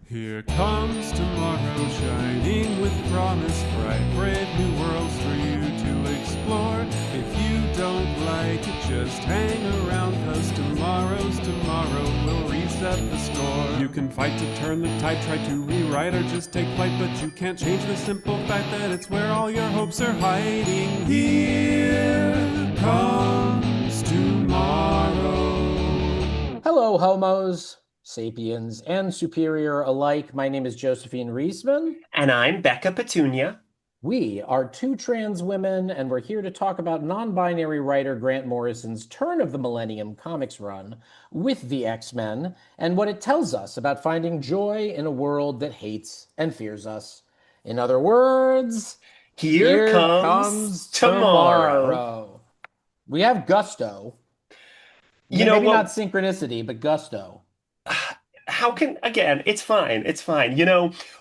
Here comes tomorrow, shining with promise, bright, brave new worlds for you to explore. If you don't like it, just hang around, 'cause tomorrow's tomorrow will reset the score. You can fight to turn the tide, try to rewrite, or just take flight, but you can't change the simple fact that it's where all your hopes are hiding. Here comes tomorrow. Hello, homos, sapiens, and superior alike. My name is Josephine Reisman. And I'm Becca Petunia. We are two trans women, and we're here to talk about non-binary writer Grant Morrison's Turn of the Millennium comics run with the X-Men, and what it tells us about finding joy in a world that hates and fears us. In other words, Here comes tomorrow. We have gusto. You Maybe know, not synchronicity, but gusto. again, it's fine. It's fine.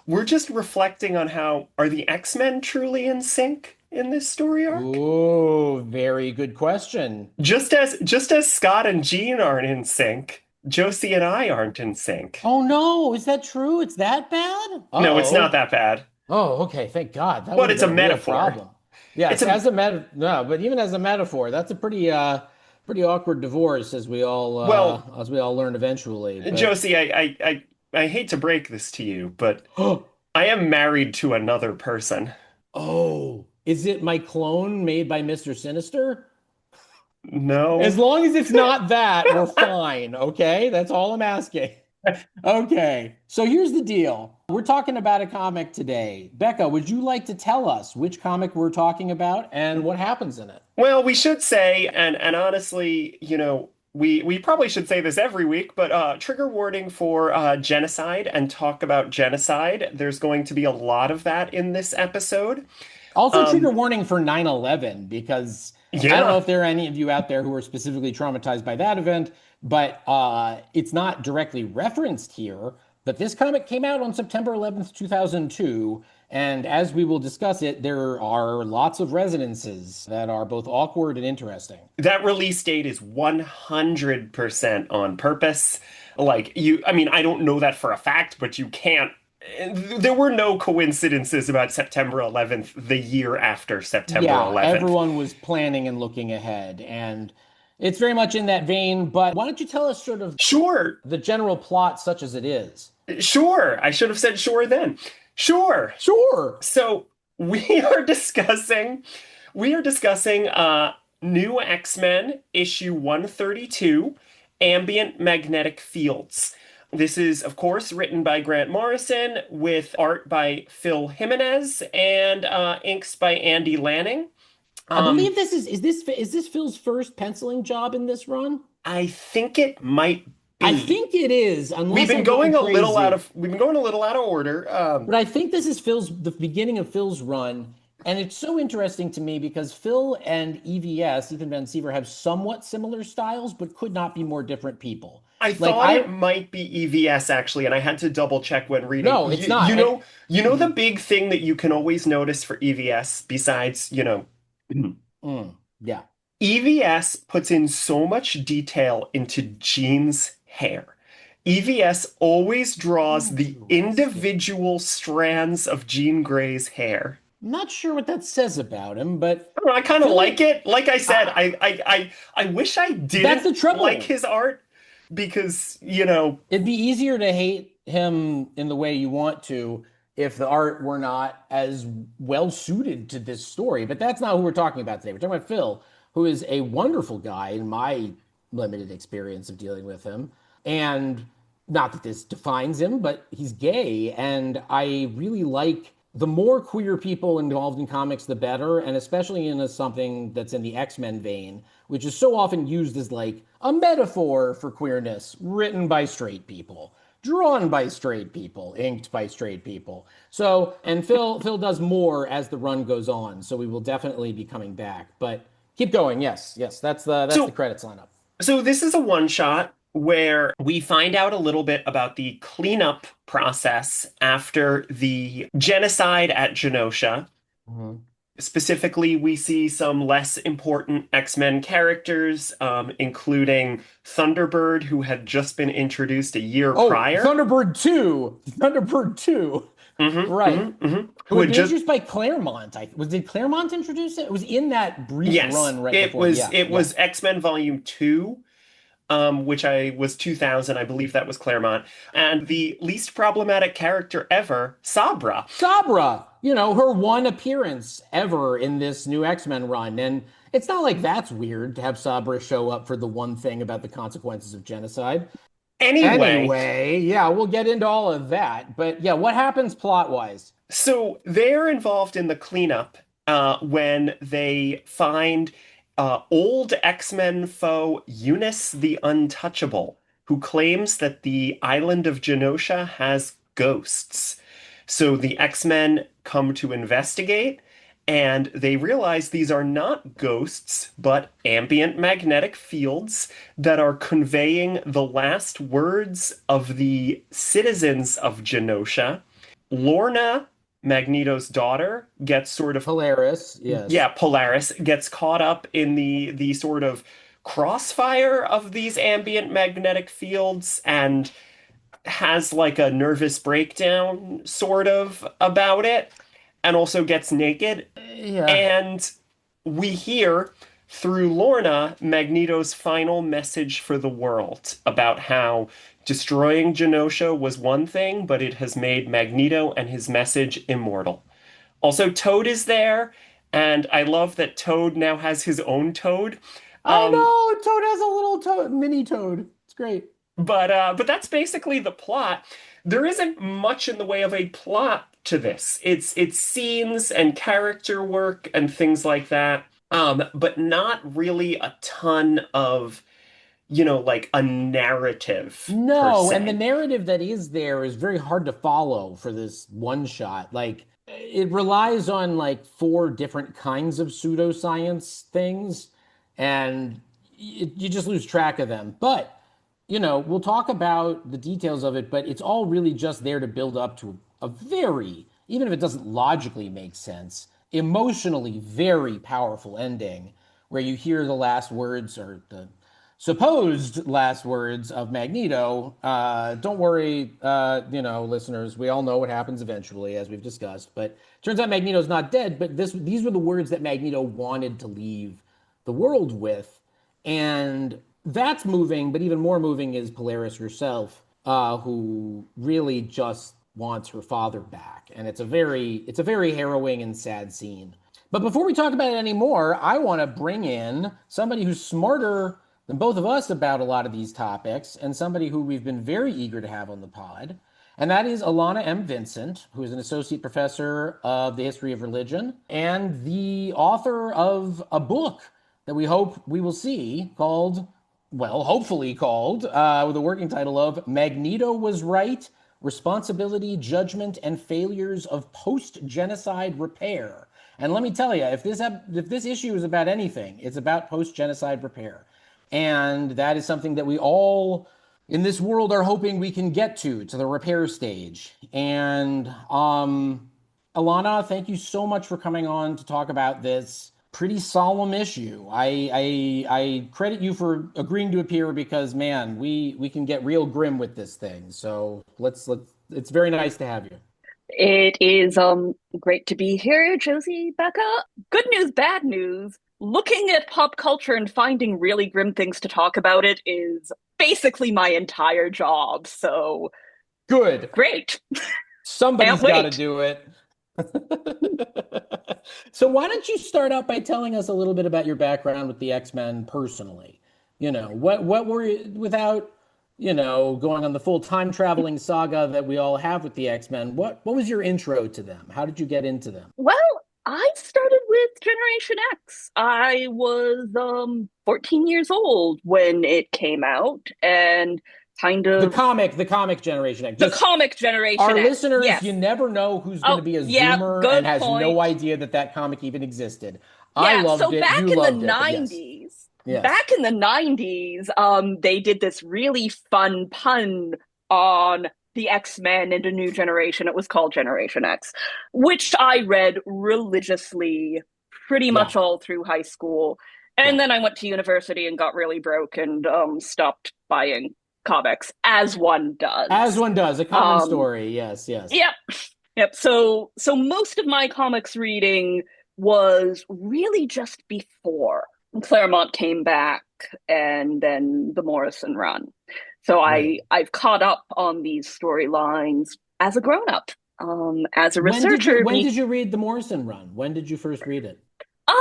We're just reflecting on how are the X-Men truly in sync in this story arc? Ooh, very good question. Just as Scott and Jean aren't in sync, Josie and I aren't in sync. Oh no, is that true? It's that bad? No, it's Uh-oh. not that bad. Oh, okay, thank God. That But would it's have a been a real metaphor. problem. Yes, It's a as a no, but even as a metaphor, that's a pretty awkward divorce as we all well, learn eventually. But Josie, I hate to break this to you, but I am married to another person. oh, is it my clone made by Mr. Sinister? As No. long as it's not that, we're fine, okay? That's all I'm asking. Okay, so here's the deal. We're talking about a comic today. Becca, would you like to tell us which comic we're talking about and what happens in it? Well, we should say, and honestly, we probably should say this every week, but trigger warning for genocide and talk about genocide. There's going to be a lot of that in this episode. Also, trigger Um, warning for 9/11, because I don't know yeah, if there are any of you out there who are specifically traumatized by that event, but it's not directly referenced here. But this comic came out on September 11th, 2002. And as we will discuss it, there are lots of resonances that are both awkward and interesting. that release date is 100% on purpose. I mean, I don't know that for a fact, but you can't. There were no coincidences about September 11th, the year after September Yeah, 11th. everyone was planning and looking ahead. And it's very much in that vein. But why don't you tell us sort of Sure, the general plot, such as it is? sure. I should have said sure then. Sure. Sure. So we are discussing New X-Men issue 132, Ambient Magnetic Fields. This is, of course, written by Grant Morrison with art by Phil Jimenez and inks by Andy Lanning. I Um, believe this Phil's first penciling job in this run? I think it might I be. think it is, unless I'm going crazy. We've been going a little out of order. But I think this is the beginning of Phil's run, and it's so interesting to me because Phil and EVS, Ethan Van Siever, have somewhat similar styles, but could not be more different people. I Like thought it might be EVS actually, and I had to double check when reading. no, it's not. The big thing that you can always notice for EVS, besides, Yeah. EVS puts in so much detail into Jean's hair. EVS always draws the Interesting. individual strands of Jean Grey's hair. I'm not sure what that says about him, but I don't know, I kind of Phil, like it. Like I said, ah, I wish I that's didn't the like trouble. his art because, It'd be easier to hate him in the way you want to if the art were not as well suited to this story. But that's not who we're talking about today. We're talking about Phil, who is a wonderful guy in my limited experience of dealing with him. And not that this defines him, but he's gay. And I really like the more queer people involved in comics, the better. And especially in something that's in the X-Men vein, which is so often used as like a metaphor for queerness, written by straight people, drawn by straight people, inked by straight people. So, and Phil does more as the run goes on. So we will definitely be coming back. But keep going. Yes, yes, that's the so credits lineup. So this is a one shot where we find out a little bit about the cleanup process after the genocide at Genosha. Mhm. Specifically, we see some less important X-Men characters, including Thunderbird, who had just been introduced a year Oh, prior. Thunderbird 2. Thunderbird 2. Right. Who Who had had been just introduced by Claremont. Did Claremont introduce it? It was in that brief yes, run right before. Yeah, it yeah. was X-Men Volume 2, which I was 2000, I believe that was Claremont. And the least problematic character ever, Sabra. Sabra, her one appearance ever in this new X-Men run. And it's not like that's weird to have Sabra show up for the one thing about the consequences of genocide. Anyway, Anyway, yeah, we'll get into all of that. But yeah, what happens plot-wise? so they're involved in the cleanup when they find old X-Men foe Eunice the Untouchable, who claims that the island of Genosha has ghosts. So the X-Men come to investigate, and they realize these are not ghosts, but ambient magnetic fields that are conveying the last words of the citizens of Genosha. Lorna, Magneto's daughter, gets sort of Polaris, yeah, yes. Polaris gets caught up in the sort of crossfire of these ambient magnetic fields and has like a nervous breakdown sort of about it and also gets naked. Yeah. And we hear through Lorna Magneto's final message for the world about how destroying Genosha was one thing, but it has made Magneto and his message immortal. Also, Toad is there, and I love that Toad now has his own Toad. I Um, know Toad has a little mini Toad. It's great. but that's basically the plot. There isn't much in the way of a plot to this. It's scenes and character work and things like that. But not really a ton of, like a narrative per No, and the se. narrative that is there is very hard to follow for this one shot. Like it relies on like four different kinds of pseudoscience things, and you just lose track of them. But we'll talk about the details of it, but it's all really just there to build up to a very, even if it doesn't logically make sense, emotionally very powerful ending where you hear the last words or the supposed last words of Magneto. Don't worry, listeners. We all know what happens eventually, as we've discussed. But turns out Magneto's not dead. But these were the words that Magneto wanted to leave the world with, and that's moving. But even more moving is Polaris herself, who really just wants her father back, and it's a very harrowing and sad scene. But before we talk about it anymore, I want to bring in somebody who's smarter than both of us about a lot of these topics, and somebody who we've been very eager to have on the pod. And that is Alana M. Vincent, who is an associate professor of the history of religion and the author of a book that we hope we will see called, well, hopefully called, with a working title of Magneto Was Right: Responsibility, Judgment, and Failures of Post-Genocide Repair. And let me tell you, if this issue is about anything, it's about post-genocide repair. And that is something that we all in this world are hoping we can get to the repair stage. And Alana, thank you so much for coming on to talk about this pretty solemn issue. I credit you for agreeing to appear because man, we can get real grim with this thing. So let's it's very nice to have you. It is great to be here, Josie, Becca. Good news, bad news. Looking at pop culture and finding really grim things to talk about it is basically my entire job. So Good. great. Can't Somebody's got to wait. do it. So why don't you start out by telling us a little bit about your background with the X-Men personally? What were you without, going on the full time traveling saga that we all have with the X-Men, what was your intro to them? How did you get into them? Well, I started with Generation X. I was 14 years old when it came out and kind The of comic, the comic Generation X. the Just comic Generation our X. listeners, you Yes. never know who's going to Oh, be a yeah, Zoomer and good has no point. idea that that comic even existed. I Yeah, loved so it. You back in the loved it, but yes, 90s, yes. they did this really fun pun on the X-Men and a new generation. It was called Generation X, which I read religiously pretty Yeah. much all through high school. And then I went to university and got really broke and stopped buying comics, as one As does. one does, a common story. Yes, yes. Yep. Yep. So most of my comics reading was really just before Claremont came back and then the Morrison run. So Right. I've caught up on these storylines as a grown up. As a researcher, When did you read the Morrison run? When did you first read it? um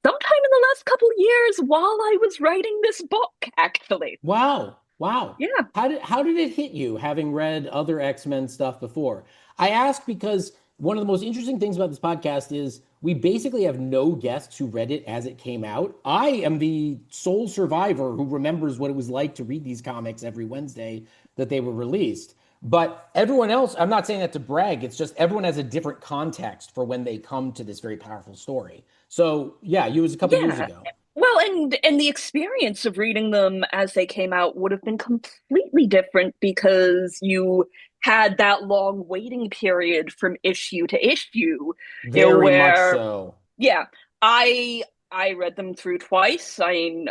sometime in the last couple years while I was writing this book, actually. Wow. Wow. Yeah. How did it hit you having read other X-Men stuff before? I ask because one of the most interesting things about this podcast is we basically have no guests who read it as it came out. I am the sole survivor who remembers what it was like to read these comics every Wednesday that they were released. But everyone else, I'm not saying that to brag, it's just everyone has a different context for when they come to this very powerful story. So, yeah, it was a couple years Yeah. ago. Well, and the experience of reading them as they came out would have been completely different because you had that long waiting period from issue to issue, Very much where so. yeah, I I read them through twice. I mean,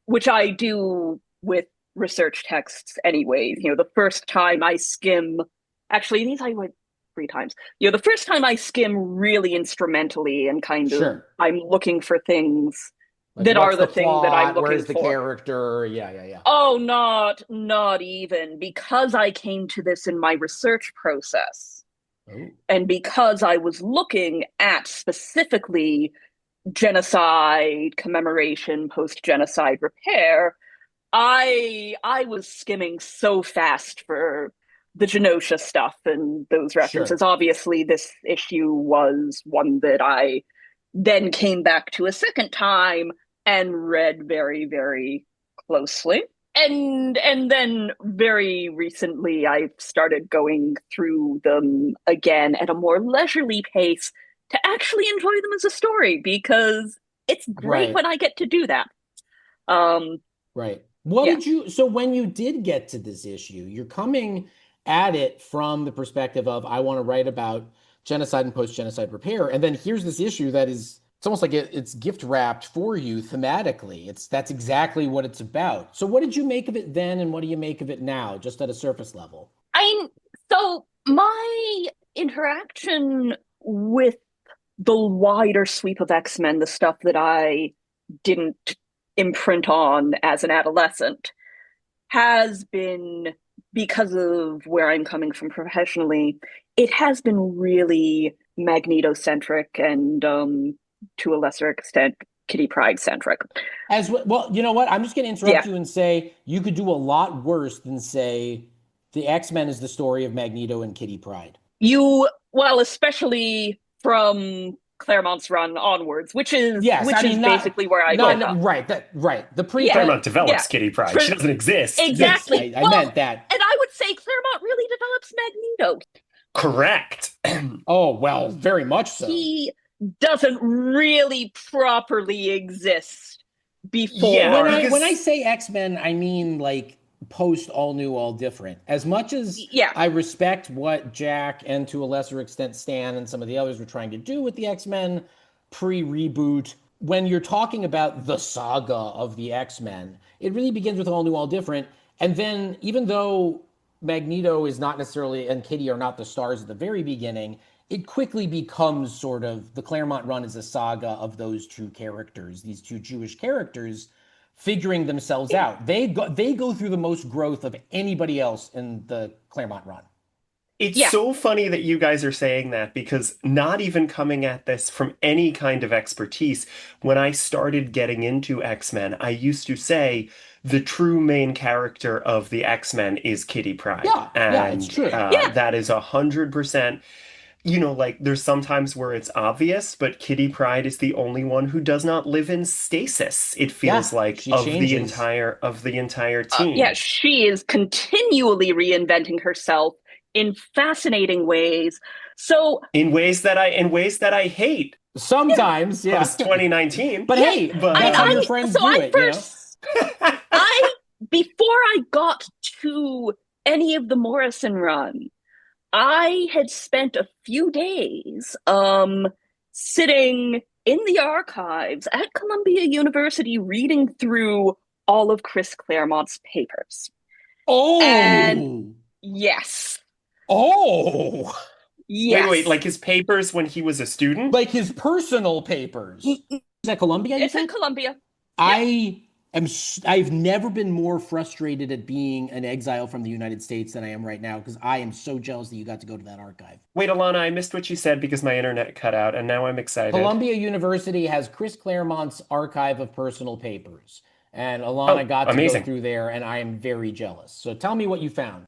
which I do with research texts anyways. The first time I skim, actually, these I went 3 times. The first time I skim really instrumentally and kind of Sure. I'm looking for things Like, that are what's the the thing that I'm plot? looking Where's the for. character? Yeah, yeah, yeah. Oh, not even because I came to this in my research process. Oh, And because I was looking at specifically genocide commemoration, post-genocide repair, I was skimming so fast for the Genosha stuff and those sure. references. Obviously, this issue was one that I then came back to a second time and read very, very closely. And then very recently I've started going through them again at a more leisurely pace to actually enjoy them as a story because it's great Right, when I get to do that. Um, right. What yeah. did you, so when you did get to this issue, you're coming at it from the perspective of, I want to write about genocide and post-genocide repair. And then here's this issue that is, it's almost like it's gift wrapped for you thematically. That's exactly what it's about. So what did you make of it then, and what do you make of it now, just at a surface level? I so my interaction with the wider sweep of X-Men, the stuff that I didn't imprint on as an adolescent, has been because of where I'm coming from professionally, it has been really Magneto centric and to a lesser extent Kitty Pryde centric. Well, you know what? I'm just going to interrupt Yeah. you and say you could do a lot worse than say the X-Men is the story of Magneto and Kitty Pryde. Well, especially from Claremont's run onwards, which is Yes, I mean basically where I pick up. right. That right. The pre Yeah, Claremont yeah, develops Kitty Pryde. for She doesn't exist. yes, exactly. I Well, meant that. and I would say Claremont really develops Magneto. Correct. Oh well, very much so. He doesn't really properly exist Yeah, When before. I because say X-Men, I mean like post all new, all different. As much as Yeah, I respect what Jack and to a lesser extent Stan and some of the others were trying to do with the X-Men pre-reboot, when you're talking about the saga of the X-Men, it really begins with all new, all different. And then even though Magneto is not necessarily and Kitty are not the stars at the very beginning, it quickly becomes sort of the Claremont run is a saga of those two characters, these two Jewish characters figuring themselves out. They go through the most growth of anybody else in the Claremont run. it's yeah, so funny that you guys are saying that because not even coming at this from any kind of expertise, when I started getting into X-Men, I used to say the true main character of the X-Men is Kitty Pryde. Yeah, yeah, it's And true. yeah, that is 100%. Like there's sometimes where it's obvious, but Kitty Pryde is the only one who does not live in stasis, it feels Yeah, like, she changes. of the entire yeah. team. She is continually reinventing herself in fascinating ways. So In ways that I hate yeah, Sometimes, yeah. post 2019, But yeah. hey, but that's how your friends So do I it, you know? first, I before I got to any of the Morrison run, I had spent a few days sitting in the archives at Columbia University reading through all of Chris Claremont's papers. Oh! And yes. Oh! Yes. Wait, like his papers when he was a student? Like his personal papers. Is that Columbia, you It's said? at Columbia. I've never been more frustrated at being an exile from the United States than I am right now, because I am so jealous that you got to go to that archive. Wait, Alana, I missed what you said because my internet cut out, and now I'm excited. Columbia University has Chris Claremont's archive of personal papers, and Alana got to amazing. go through there, and I am very jealous. So tell me what you found.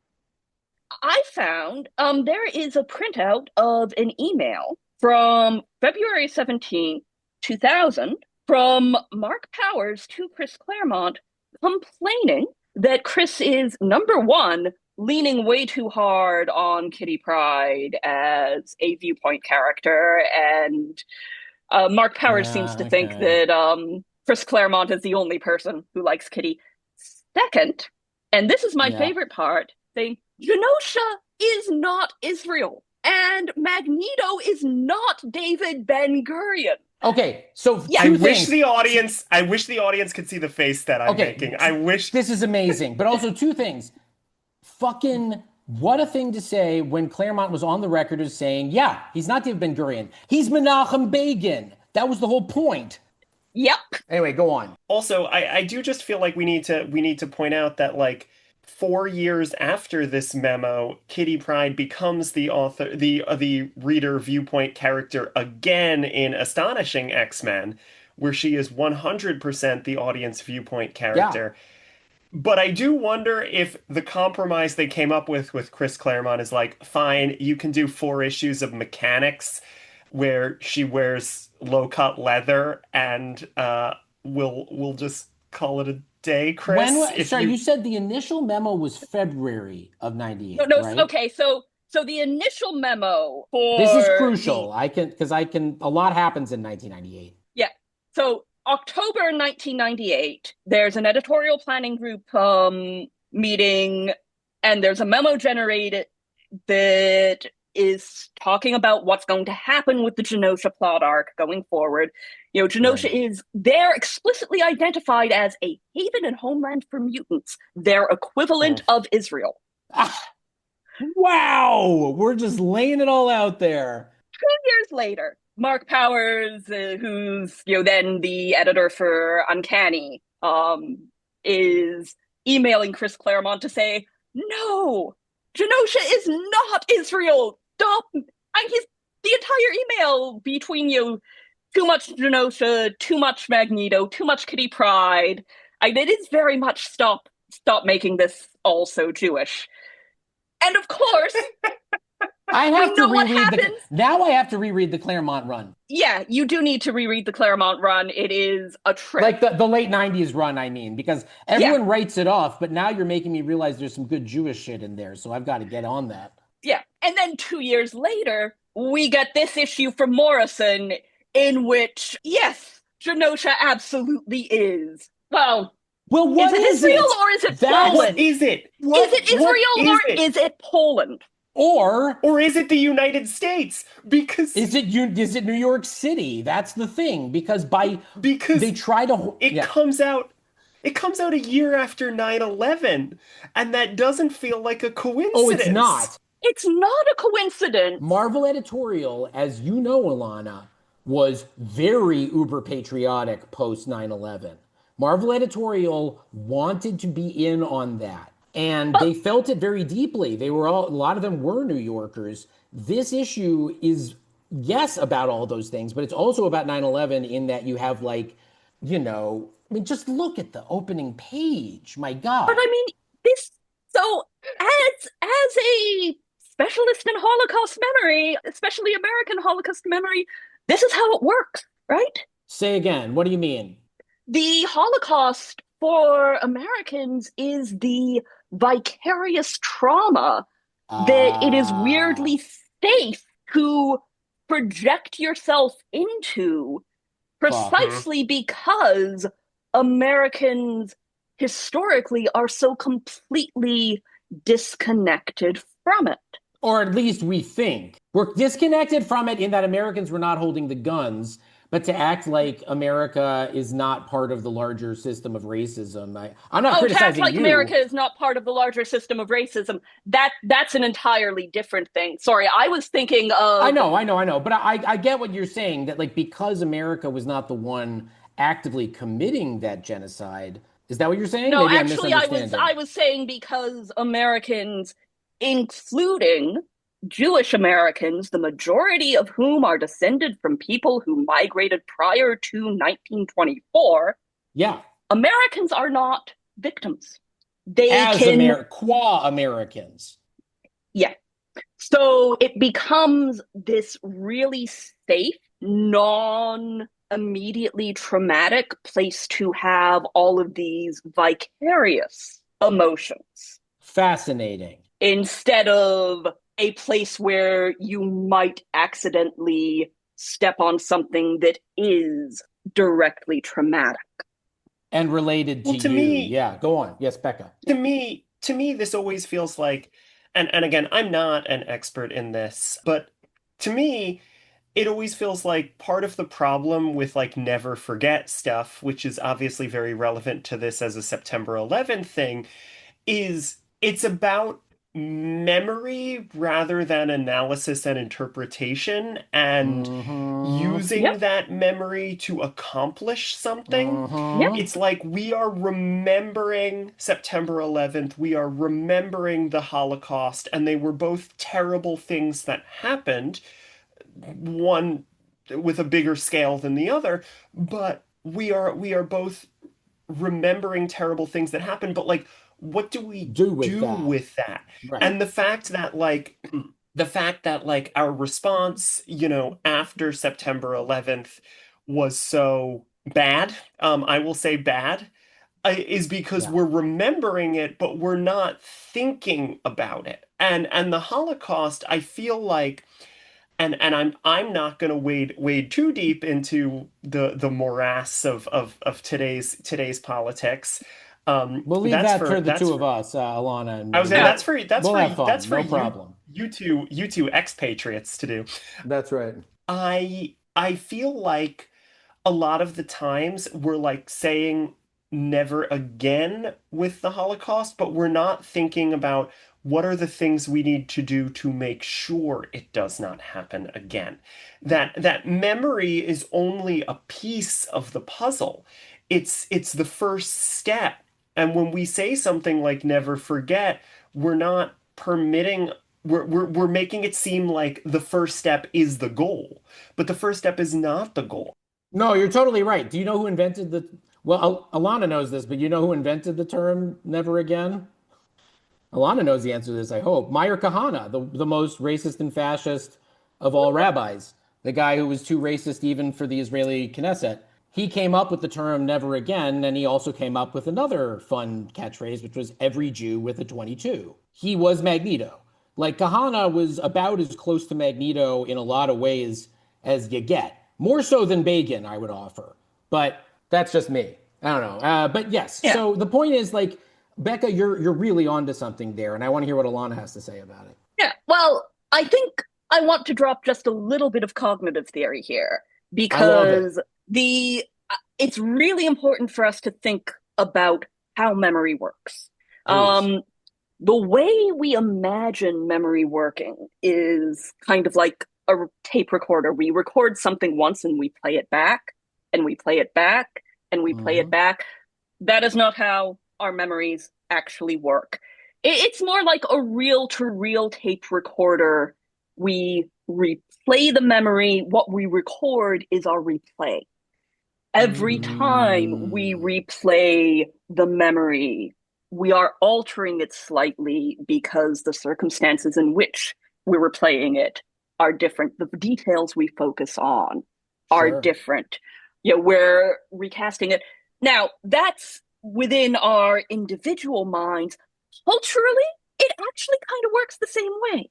I found there is a printout of an email from February 17th, 2000, from Mark Powers to Chris Claremont complaining that Chris is, number one, leaning way too hard on Kitty Pryde as a viewpoint character, and Mark Powers seems to think that Chris Claremont is the only person who likes Kitty. Second, and this is my favorite part, saying Genosha is not Israel, and Magneto is not David Ben-Gurion. Okay, so I wish the audience could see the face that I'm making. I wish this is amazing. But also two things. Fucking what a thing to say when Claremont was on the record as saying, yeah, he's not David Ben-Gurion. He's Menachem Begin. That was the whole point. Yep. Anyway, go on. Also, I do just feel like we need to point out that, like, 4 years after this memo, Kitty Pryde becomes the author, the reader viewpoint character again in Astonishing X-Men, where she is 100% the audience viewpoint character. Yeah. But I do wonder if the compromise they came up with Chris Claremont is like, fine, you can do 4 issues of Mechanics where she wears low-cut leather, and we'll just call it a day, Chris. You said the initial memo was February of 98, no, right? Okay, so the initial memo for this is crucial. A lot happens in 1998. Yeah. So October 1998, there's an editorial planning group meeting, and there's a memo generated that is talking about what's going to happen with the Genosha plot arc going forward. You know, Genosha is there explicitly identified as a haven and homeland for mutants, their equivalent of Israel. Wow, we're just laying it all out there. 2 years later, Mark Powers, who's then the editor for Uncanny, is emailing Chris Claremont to say, no, Genosha is not Israel. Stop. The entire email between too much Genosha, too much Magneto, too much Kitty Pryde. It is very much stop making this all so Jewish. And of course, I have to reread now I have to reread the Claremont run. Yeah, you do need to reread the Claremont run. It is a trip. Like the late 90s run, I mean, because everyone writes it off, but now you're making me realize there's some good Jewish shit in there, so I've got to get on that. Yeah, and then 2 years later, we get this issue from Morrison in which, yes, Genosha absolutely is. Well, what is it Israel or is it Poland? What is it? Is it Israel or is it Poland? Or is it the United States? Because is it New York City? That's the thing. Because they try to. It comes out a year after 9/11, and that doesn't feel like a coincidence. Oh, it's not. It's not a coincidence. Marvel Editorial, as you know, Alana, was very uber patriotic post 9/11. Marvel Editorial wanted to be in on that. And they felt it very deeply. A lot of them were New Yorkers. This issue is, yes, about all those things, but it's also about 9/11 in that you have just look at the opening page. My God. But so as a specialist in Holocaust memory, especially American Holocaust memory, this is how it works, right? Say again, what do you mean? The Holocaust for Americans is the vicarious trauma that it is weirdly safe to project yourself into precisely because Americans historically are so completely disconnected from it. Or at least we think. We're disconnected from it in that Americans were not holding the guns, But to act like America is not part of the larger system of racism, I'm not Oh, to act criticizing like America you. is not part of the larger system of racism, that's an entirely different thing. Sorry, I was thinking I of know, I know, I know. But I get what you're saying that like because America was not the one actively committing that genocide. Is that what you're saying? no, Maybe I'm actually misunderstanding. I was saying because Americans, including Jewish Americans, the majority of whom are descended from people who migrated prior to 1924, Yeah. Americans are not victims. They As can, qua Americans. yeah. So it becomes this really safe, non immediately traumatic place to have all of these vicarious emotions Fascinating. instead of a place where you might accidentally step on something that is directly traumatic. And related Well, to you. Yeah, go on. Yes, Becca. to me, this always feels like, and again, I'm not an expert in this, but to me, it always feels like part of the problem with like never forget stuff, which is obviously very relevant to this as a September 11th thing, is it's about memory rather than analysis and interpretation and Mm-hmm. using Yep. that memory to accomplish something. Yep. Mm-hmm. It's like we are remembering September 11th, we are remembering the Holocaust, and they were both terrible things that happened, one with a bigger scale than the other, but we are both remembering terrible things that happened, but like what do we Do with do that. with that? Right. And the fact that our response, after September 11th was so bad, I will say bad, is because Yeah. we're remembering it, but we're not thinking about it. And the Holocaust, I feel like, and I'm not going to wade too deep into the morass of today's politics. We'll leave That's that for for the that's two of for us, Alana and I was me. saying Yeah. that's We'll for have that's fun. for No you problem. you two expatriates to do. That's right. I feel like a lot of the times we're like saying never again with the Holocaust, but we're not thinking about what are the things we need to do to make sure it does not happen again. That memory is only a piece of the puzzle. It's the first step. And when we say something like never forget, we're not permitting we're making it seem like the first step is the goal, but the first step is not the goal. No, you're totally right. Do you know who invented the? Well, Alana knows this, but you know who invented the term "never again"? Alana knows the answer to this, I hope. Meir Kahana, the most racist and fascist of all rabbis, the guy who was too racist even for the Israeli Knesset. He came up with the term "never again," and he also came up with another fun catchphrase, which was "every Jew with a 22." He was Magneto. Like Kahana was about as close to Magneto in a lot of ways as you get. More so than Begin, I would offer. But that's just me. I don't know. But yes, Yeah. so the point is like Becca, you're really onto something there, and I want to hear what Alana has to say about it. Yeah. Well, I think I want to drop just a little bit of cognitive theory here I love it. because the it's really important for us to think about how memory works. Please. Um, the way we imagine memory working is kind of like a tape recorder. We record something once and we play it back, and we play it back, and we play it Mm-hmm. back. That is not how our memories actually work. It's more like a reel to reel tape recorder. We replay the memory. What we record is our replay. Every time we Mm. replay the memory, we are altering it slightly because the circumstances in which we're replaying it are different. The details we focus on are Sure. different. We're recasting it. Now, that's within our individual minds. Culturally, it actually kind of works the same way.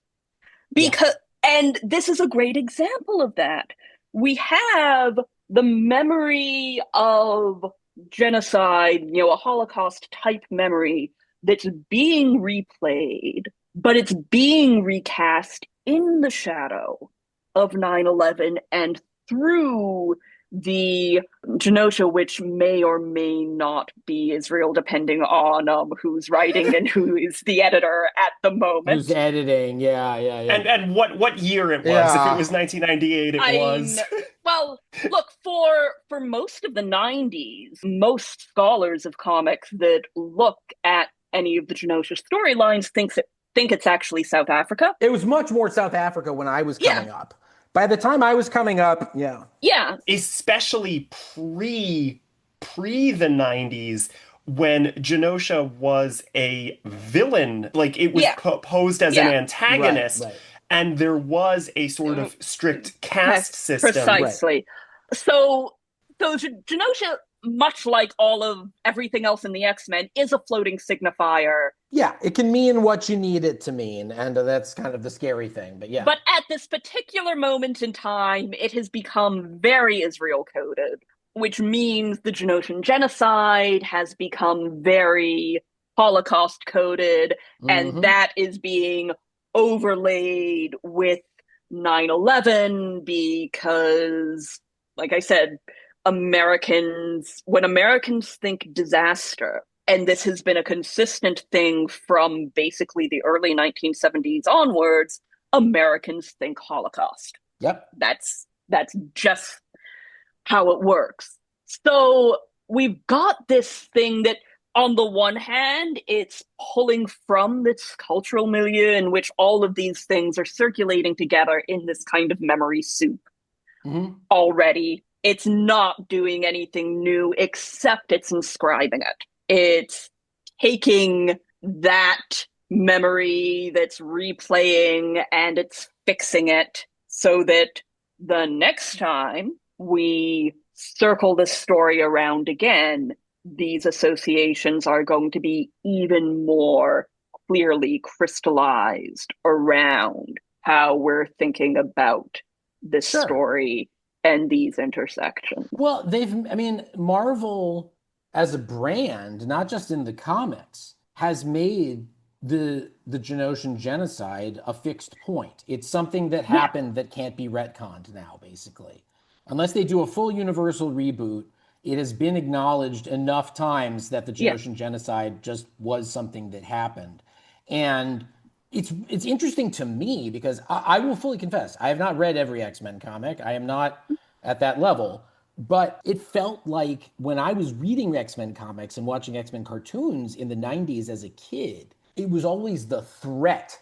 Because, Yes. and this is a great example of that. We have the memory of genocide, a Holocaust type memory that's being replayed, but it's being recast in the shadow of 9/11 and through the Genosha, which may or may not be Israel, depending on who's writing and who is the editor at the Who's moment. editing? Yeah, yeah, yeah. And what year it was. If it Yeah. was 1998, it was. Well, look, for most of the 90s, most scholars of comics that look at any of the Genosha storylines think it's actually South Africa. It was much more South Africa when I was coming Yeah. up. By the time I was coming up, yeah. Yeah. Especially pre the 90s, when Genosha was a villain, like it was Yeah. posed as an Yeah. antagonist, Right. and there was a sort of strict caste system. Precisely. So Genosha, much like all of everything else in the X-Men, is a floating signifier. Yeah, it can mean what you need it to mean, and that's kind of the scary thing, but yeah. But at this particular moment in time, it has become very Israel-coded, which means the Genoshan genocide has become very Holocaust-coded, and that is being overlaid with 9/11 because, like I said, when Americans think disaster, and this has been a consistent thing from basically the early 1970s onwards, Americans think Holocaust. Yep. That's just how it works. So we've got this thing that, on the one hand, it's pulling from this cultural milieu in which all of these things are circulating together in this kind of memory soup already. It's not doing anything new except it's inscribing it. It's taking that memory that's replaying and it's fixing it so that the next time we circle this story around again, these associations are going to be even more clearly crystallized around how we're thinking about this story and these intersections. Well, Marvel as a brand, not just in the comics, has made the Genoshan genocide a fixed point. It's something that happened that can't be retconned now, basically. Unless they do a full universal reboot, it has been acknowledged enough times that the Genoshan genocide just was something that happened. And it's interesting to me because I will fully confess, I have not read every X-Men comic. I am not at that level. But it felt like when I was reading X-Men comics and watching X-Men cartoons in the 90s as a kid, it was always the threat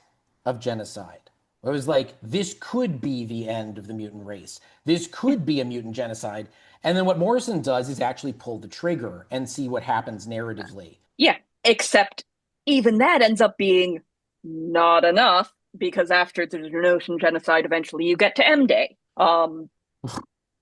of genocide. It was like, this could be the end of the mutant race. This could be a mutant genocide. And then what Morrison does is actually pull the trigger and see what happens narratively. Yeah, except even that ends up being not enough, because after the Genoshan genocide, eventually you get to M-Day.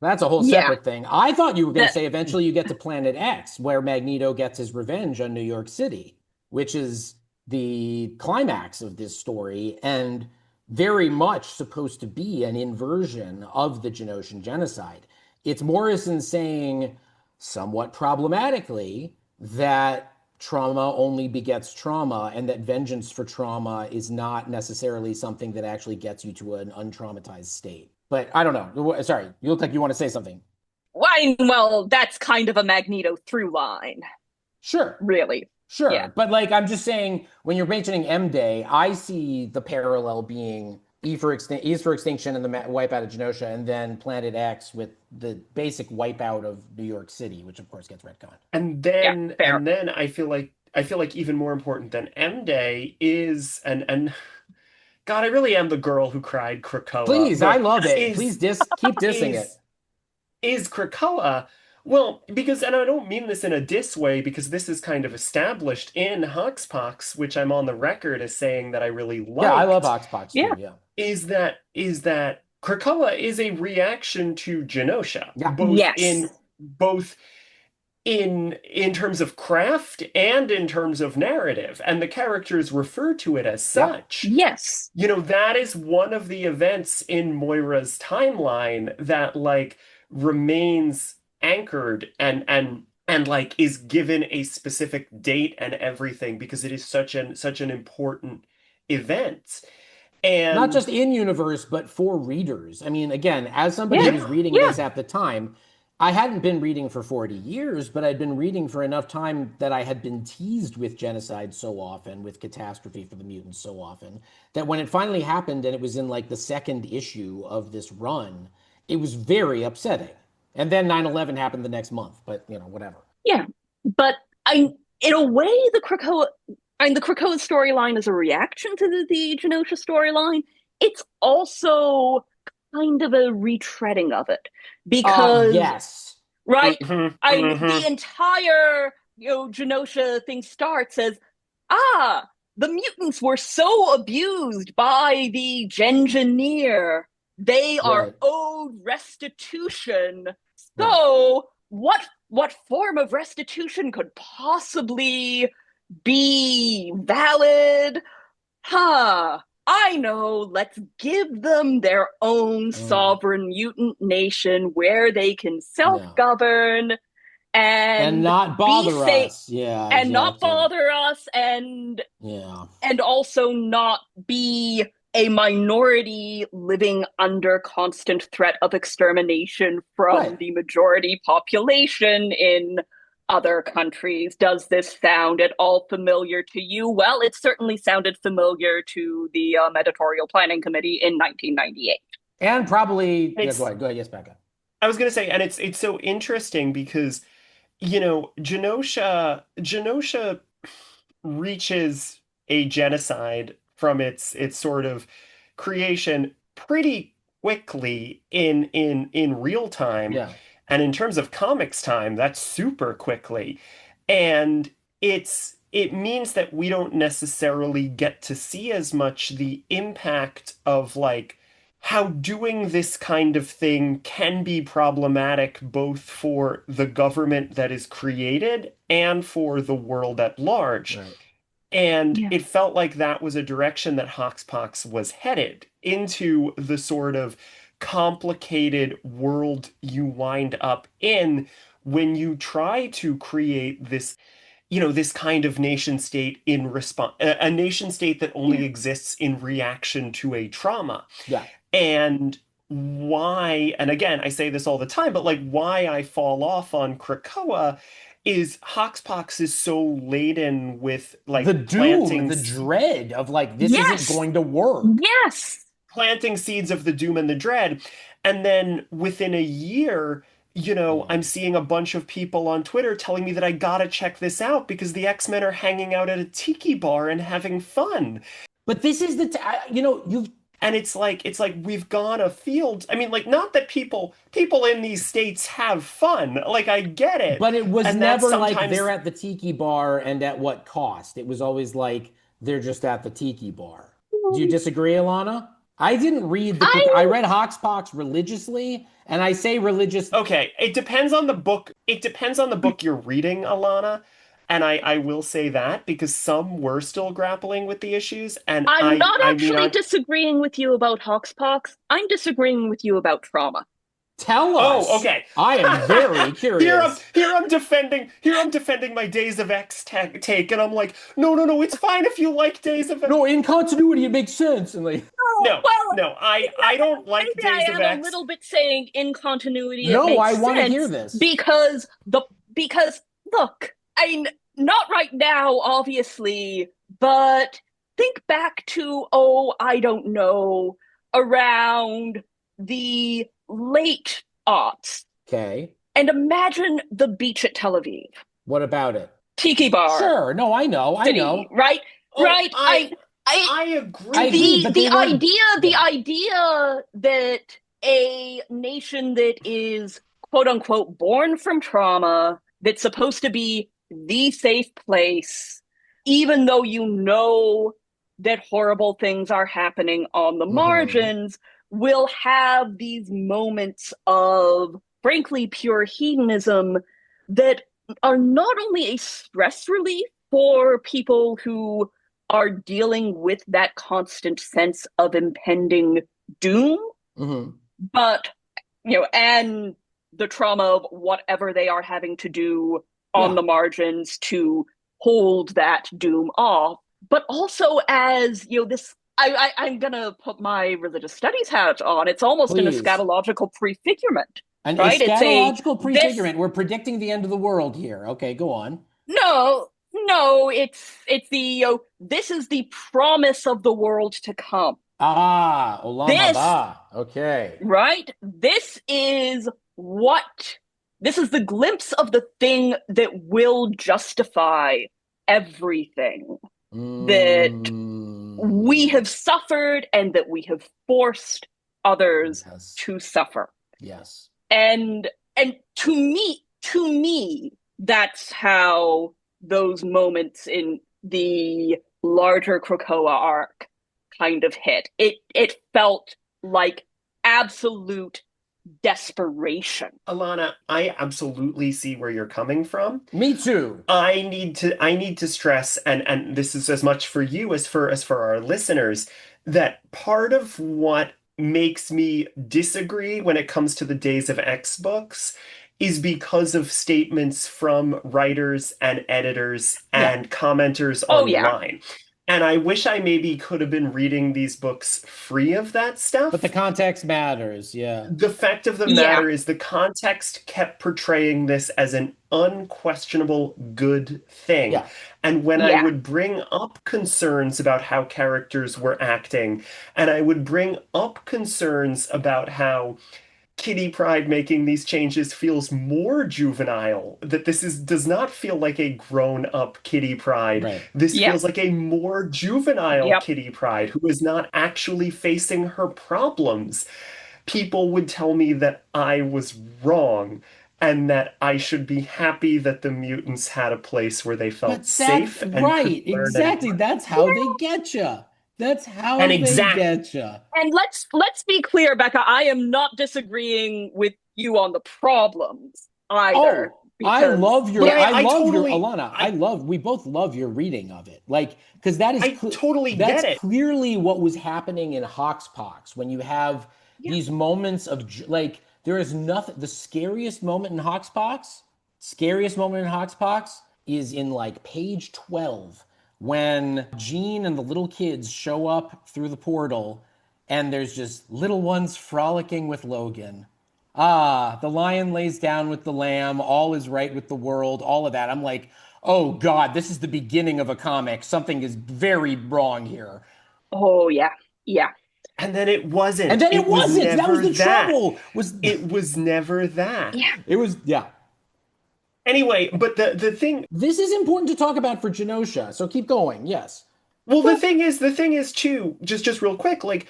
That's a whole separate thing. I thought you were going to say eventually you get to Planet X, where Magneto gets his revenge on New York City, which is the climax of this story and very much supposed to be an inversion of the Genoshan genocide. It's Morrison saying, somewhat problematically, that trauma only begets trauma and that vengeance for trauma is not necessarily something that actually gets you to an untraumatized state. But I don't know. Sorry, you look like you want to say something. Well, that's kind of a Magneto through line. Sure. Really. Sure. Yeah. But like, I'm just saying, when you're mentioning M-Day, I see the parallel being E for Extinction and the wipeout of Genosha, and then Planet X with the basic wipeout of New York City, which of course gets retconned. And then I feel like even more important than M-Day is and God, I really am the girl who cried Krakoa. Please, I love it. Please keep dissing it. Is Krakoa, well, because, and I don't mean this in a diss way, because this is kind of established in Hoxpox, which I'm on the record as saying that I really like. Yeah, I love Hoxpox too, yeah. Is that Krakoa is a reaction to Genosha. Yeah. Both in terms of craft and in terms of narrative, and the characters refer to it as such. Yes. You know, that is one of the events in Moira's timeline that like remains anchored and like is given a specific date and everything, because it is such an important event. And not just in universe, but for readers. I mean, again, as somebody who was reading this at the time, I hadn't been reading for 40 years, but I'd been reading for enough time that I had been teased with genocide so often, with catastrophe for the mutants so often, that when it finally happened and it was in like the second issue of this run, it was very upsetting. And then 9/11 happened the next month, but whatever. Yeah, but in a way, the Krakoa storyline is a reaction to the Genosha storyline. It's also kind of a retreading of it because, Yes. right, Mm-hmm. the entire Genosha thing starts as the mutants were so abused by the Gengineer. They are Right. owed restitution. Right. So what form of restitution could possibly be valid? I know. Let's give them their own Mm, sovereign mutant nation where they can yeah. self-govern And and not be bother safe us. Yeah, and not exactly. bother us and Yeah. also not be a minority living under constant threat of extermination from Right. the majority population in other countries. Does this sound at all familiar to you? Well, it certainly sounded familiar to the Editorial Planning Committee in 1998. And probably, yeah, go It's ahead. Go ahead. Yes, Becca. I was gonna say, and it's so interesting because Genosha reaches a genocide from its sort of creation pretty quickly in real time, Yeah. and in terms of comics time, that's super quickly. And it means that we don't necessarily get to see as much the impact of like how doing this kind of thing can be problematic both for the government that is created and for the world at large. Right. And Yeah. it felt like that was a direction that Hoxpox was headed into the sort of complicated world you wind up in when you try to create this kind of nation state in response, a nation state that Yeah. only exists in reaction to a trauma. Yeah. And why, and again, I say this all the time, but like why I fall off on Krakoa is Hoxpox is so laden with The like doom, the dread of like, this isn't Yes. going to work. Yes. planting seeds of the doom and the dread. And then within a year, Yeah. I'm seeing a bunch of people on Twitter telling me that I gotta check this out because the X-Men are hanging out at a tiki bar and having fun. But this is you've, And it's like we've gone afield. I mean, like not that people in these states have fun. Like I get it. but it was And that's never like they're sometimes at the tiki bar and at what cost. It was always like they're just at the tiki bar. Do you disagree, Alana? I didn't read the quick. I I read Hoxpox religiously, and I say religious. okay, it depends on the book. It depends on the book you're reading, Alana. And I will say that because some were still grappling with the issues. And I'm not I mean actually disagreeing with you about Hoxpox. I'm disagreeing with you about trauma. Tell oh, us. okay. I am very Here I'm curious. here I'm defending my Days of X take, and I'm like, no, it's fine if you like Days of X. No, in continuity, it makes sense. And like, Oh, No, well, no, maybe I don't like maybe Days I of am a X. little bit saying in continuity it no, I makes want to hear sense this. because look, not right now, obviously, but think back to, I don't know, around the late aughts, Okay. and imagine the beach at Tel Aviv. What about it? Tiki bar Sure. No, I know. I city, know. right? Oh, Right. I I I agree, agree. but they the weren't. idea the Yeah. idea that a nation that is quote unquote born from trauma, that's supposed to be the safe place, even though you know that horrible things are happening on the Hmm. margins, will have these moments of frankly pure hedonism that are not only a stress relief for people who are dealing with that constant sense of impending doom, Hmm. but and the trauma of whatever they are having to do on Yeah. the margins to hold that doom off, but also as this. I'm gonna put my religious studies hat on. It's almost an Please. eschatological prefigurement An right? It's a eschatological this prefigurement. We're predicting the end of the world here. Okay, go on. no, it's the this is the promise of the world to come. Ah, Olam This, Haba. Okay. right? What this is the glimpse of the thing that will justify everything that we Mm, have suffered and that we have forced others yes. to suffer. Yes. And to me, that's how those moments in the larger Krakoa arc kind of hit. It felt like absolute desperation. Alana, I absolutely see where you're coming from. Me too. I need to stress, and this is as much for you as for our listeners, that part of what makes me disagree when it comes to the Days of X books is because of statements from writers and editors Yeah. and commenters Oh yeah. online. And I wish I maybe could have been reading these books free of that But the stuff. context matters. Yeah. The fact of the Yeah. matter is the context kept portraying this as an unquestionable good thing. Yeah. And when I Yeah. would bring up concerns about how characters were acting, and I would bring up concerns about how Kitty Pryde making these changes feels more juvenile, that this is does not feel like a grown-up Kitty Pryde. Right. This Yep. feels like a more juvenile Yep. Kitty Pryde who is not actually facing her problems. People would tell me that I was wrong and that I should be happy that the mutants had a place where they felt But that safe and could right, learn and exactly. grow. That's how they get you. That's And how they exact get you. And let's be clear, Becca, I am not disagreeing with you on the problems either Oh, because but I I love your totally Alana. I We both love your reading of it. Like, because that is I totally that's get it. clearly what was happening in Hoxpox when you have yeah. these moments of like, there is nothing, the scariest moment in Hoxpox is in like page 12 when Jean and the little kids show up through the portal and there's just little ones frolicking with Logan. Ah, the lion lays down with the lamb, all is right with the world, all of that. I'm like, oh God, this is the beginning of a comic. Something is very wrong here. Oh yeah. Yeah. And then it And wasn't. then it It was wasn't. That was never the that. trouble. Was It was never that. Yeah. it was yeah. Anyway, but the thing This is important to talk about for Genosha. So keep going. Yes. well the thing is too, just real quick, like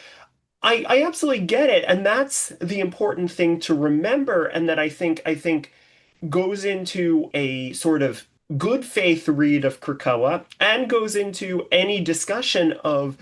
I absolutely get it, and that's the important thing to remember, and that I think goes into a sort of good faith read of Krakoa and goes into any discussion of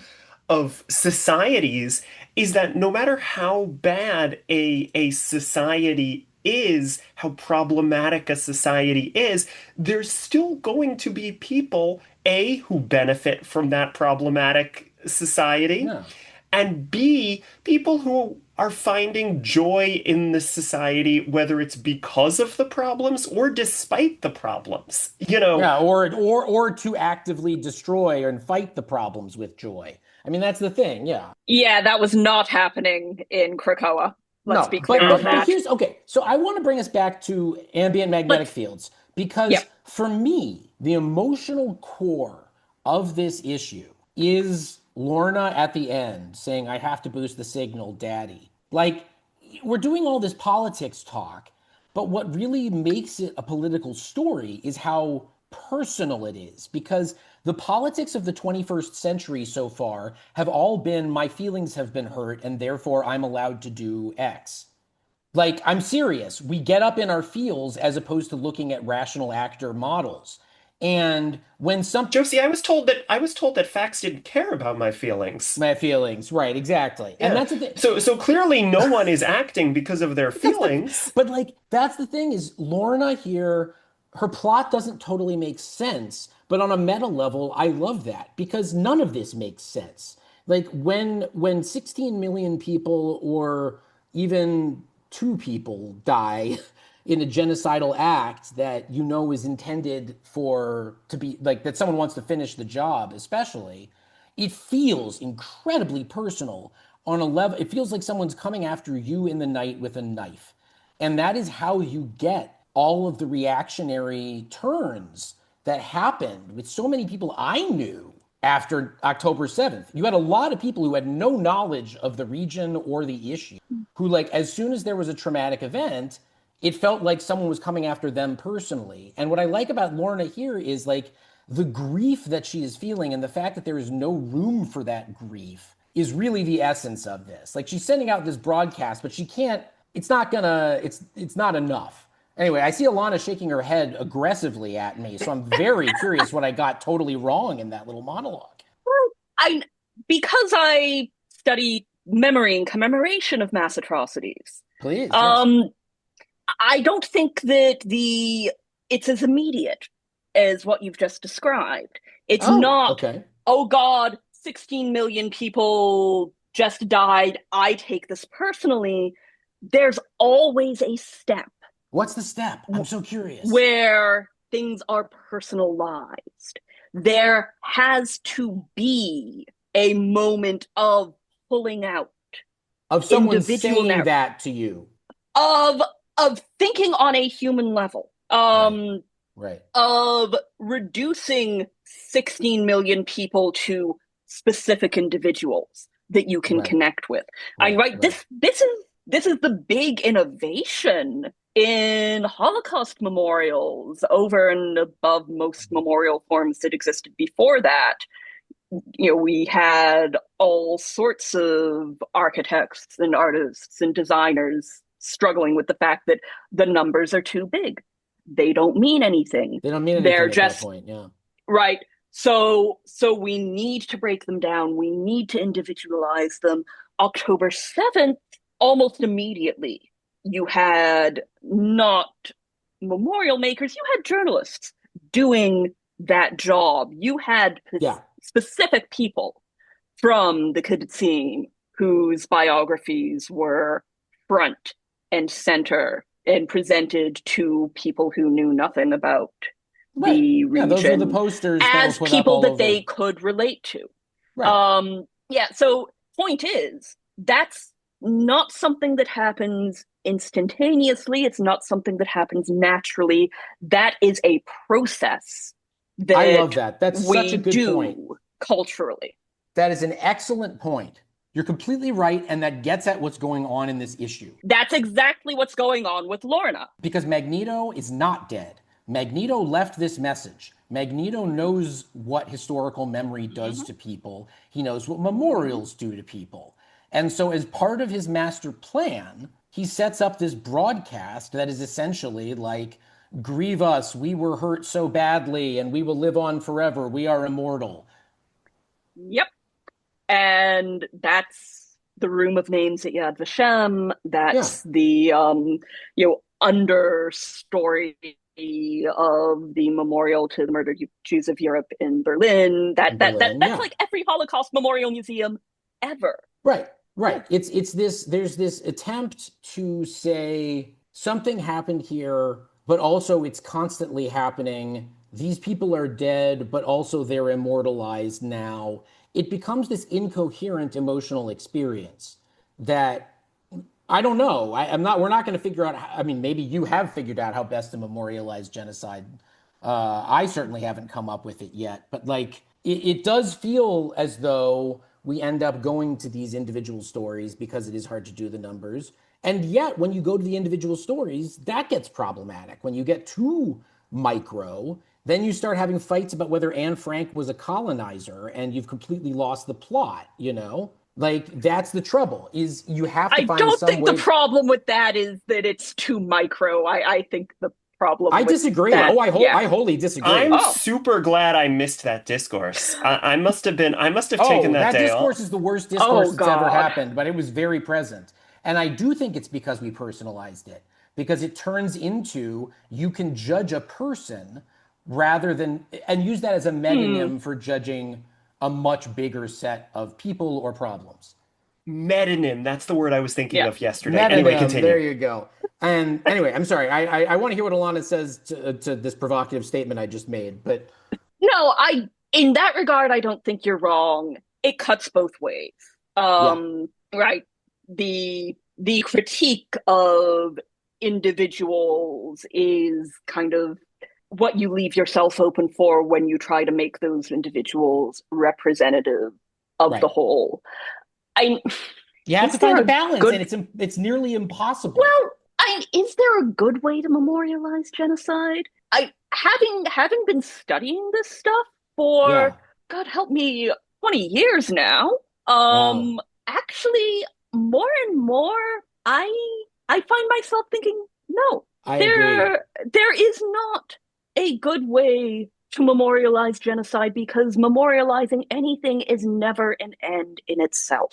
societies, is that no matter how bad a society is, how problematic a society is, there's still going to be people, A, who benefit from that problematic society, Yeah. and B, people who are finding joy in the society, whether it's because of the problems or despite the problems. Yeah, or to actively destroy and fight the problems with joy. I mean, that's the thing. Yeah. Yeah, that was not happening in Krakoa. Let's No, be clear on but that. here's okay. So I want to bring us back to ambient magnetic Let's fields Yep. because for me, the emotional core of this issue is Lorna at the end saying, "I have to boost the signal, Daddy." Like we're doing all this politics talk, but what really makes it a political story is how personal it is because the politics of the 21st century so far have all been my feelings have been hurt and therefore I'm allowed to do X. Like, I'm serious. We get up in our feels as opposed to looking at rational actor models. And when some Josie, I was told that facts didn't care about my feelings. my feelings, right, exactly. And Yeah. that's the thing. So clearly no one is acting because of their That's the feelings. but like that's the thing is Lorna here, her plot doesn't totally make sense, but on a meta level, I love that because none of this makes sense. Like when 16 million people or even two people die in a genocidal act that you know is intended for to be like that someone wants to finish the job, especially, it feels incredibly personal on a level. It feels like someone's coming after you in the night with a knife. And that is how you get all of the reactionary turns that happened with so many people I knew after October 7th. You had a lot of people who had no knowledge of the region or the issue, who, like, as soon as there was a traumatic event, it felt like someone was coming after them personally. And what I like about Lorna here is, like, the grief that she is feeling and the fact that there is no room for that grief is really the essence of this. Like, she's sending out this broadcast, but she can't, it's not enough. Anyway, I see Alana shaking her head aggressively at me, so I'm very curious what I got totally wrong in that little monologue. I because I study memory and commemoration of mass atrocities. Please, yes. I don't think that it's as immediate as what you've just described. It's not, okay. oh God, 16 million people just died. I take this personally. There's always a step. What's the step? I'm so curious. Where things are personalized. There has to be a moment of pulling out. Of someone saying that to you. Of thinking on a human level. Right. Of reducing 16 million people to specific individuals that you can connect with. This is the big innovation in Holocaust memorials over and above most memorial forms that existed before that. You know, we had all sorts of architects and artists and designers struggling with the fact that the numbers are too big. They don't mean anything. They don't mean anything They're at just, that point, yeah. Right. So we need to break them down. We need to individualize them. October 7th, almost immediately, you had not memorial makers, you had journalists doing that job. You had specific people from the Kadzim whose biographies were front and center and presented to people who knew nothing about the region. Those were the posters as that were put people up all that over. They could relate to. Right. So point is, that's not something that happens instantaneously. It's not something that happens naturally. That is a process that I love that. That's such a good point. Culturally. That is an excellent point. You're completely right, and that gets at what's going on in this issue. That's exactly what's going on with Lorna. Because Magneto is not dead. Magneto left this message. Magneto knows what historical memory does to people. He knows what memorials do to people. And so as part of his master plan, he sets up this broadcast that is essentially like, grieve us, we were hurt so badly, and we will live on forever. We are immortal. Yep. And that's the room of names at Yad Vashem. That's the understory of the memorial to the murdered Jews of Europe in Berlin. That's like every Holocaust memorial museum ever. Right. It's this, there's this attempt to say something happened here, but also it's constantly happening. These people are dead, but also they're immortalized now. It becomes this incoherent emotional experience that, I don't know. We're not going to figure out. Maybe you have figured out how best to memorialize genocide. I certainly haven't come up with it yet. But it does feel as though we end up going to these individual stories because it is hard to do the numbers. And yet, when you go to the individual stories, that gets problematic. When you get too micro, then you start having fights about whether Anne Frank was a colonizer, and you've completely lost the plot, That's the trouble, is you have to find some way. I don't think the problem with that is that it's too micro. I think the problem I disagree. That, I wholly disagree. I'm super glad I missed that discourse. I must have taken that day off. That discourse is the worst discourse that's ever happened, but it was very present. And I do think it's because we personalized it. Because it turns into, you can judge a person rather than, and use that as a metonym for judging a much bigger set of people or problems. Metonym, that's the word I was thinking of yesterday. Metonym, anyway, continue. There you go. And anyway, I'm sorry. I want to hear what Alana says to this provocative statement I just made. But no, in that regard, I don't think you're wrong. It cuts both ways. Right. The critique of individuals is kind of what you leave yourself open for when you try to make those individuals representative of the Right. whole. I You have is to find there a a balance, good and it's nearly impossible. well, is there a good way to memorialize genocide? Having been studying this stuff for Yeah. God help me 20 years now, Wow. actually more and more I I find myself thinking, no, I agree. there is not a good way to memorialize genocide because memorializing anything is never an end in itself.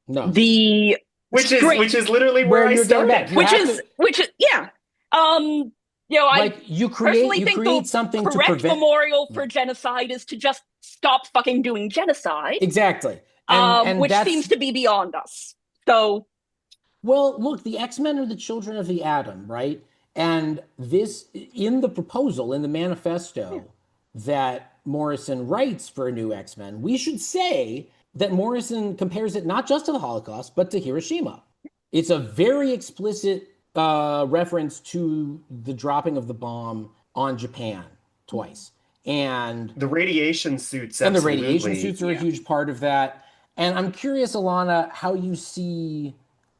No. The straight which is literally where Where I you're getting back, started. you have to which is yeah. Um, I like you personally think the create something to correct prevent. memorial Yeah. for genocide is to just stop fucking doing genocide, Exactly. And which that's seems to be beyond us. So well, look, the X-Men are the children of the atom, right? And this in the proposal in the yeah. manifesto that Morrison writes for a new X-Men, we should say that Morrison compares it not just to the Holocaust, but to Hiroshima. It's a very explicit reference to the dropping of the bomb on Japan twice. And The radiation suits, and the radiation absolutely. suits are a Yeah. huge part of that. And I'm curious, Alana, how you see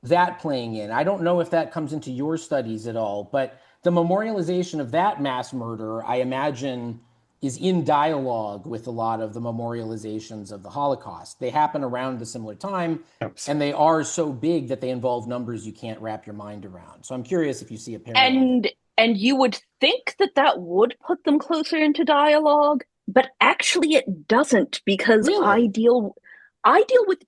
that playing in. I don't know if that comes into your studies at all, but the memorialization of that mass murder, I imagine, is in dialogue with a lot of the memorializations of the Holocaust. They happen around a similar time, and they are so big that they involve numbers you can't wrap your mind around. So I'm curious if you see a parallel there. And you would think that that would put them closer into dialogue, but actually it doesn't because Really? I deal with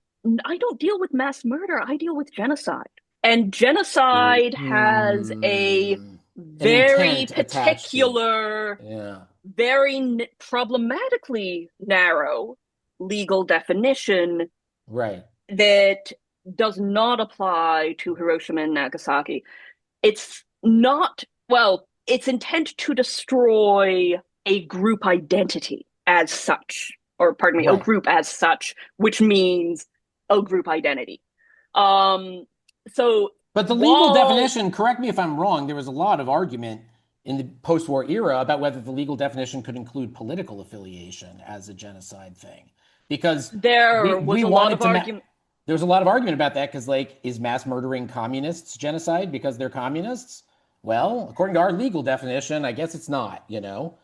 I don't deal with mass murder, I deal with genocide. And genocide has a Mm, an very intent attached to it. particular, Yeah. very problematically narrow legal definition Right. that does not apply to Hiroshima and Nagasaki. It's not, well, it's intent to destroy a group identity as such, or pardon me, a Right. group as such, which means a group identity. Um, so But the legal while definition, correct me if I'm wrong, there was a lot of argument in the post-war era about whether the legal definition could include political affiliation as a genocide thing. Because there we was a lot wanted of to argument, there was a lot of argument about that because like is mass murdering communists genocide because they're communists? Well, according to our legal definition, I guess it's not, you know.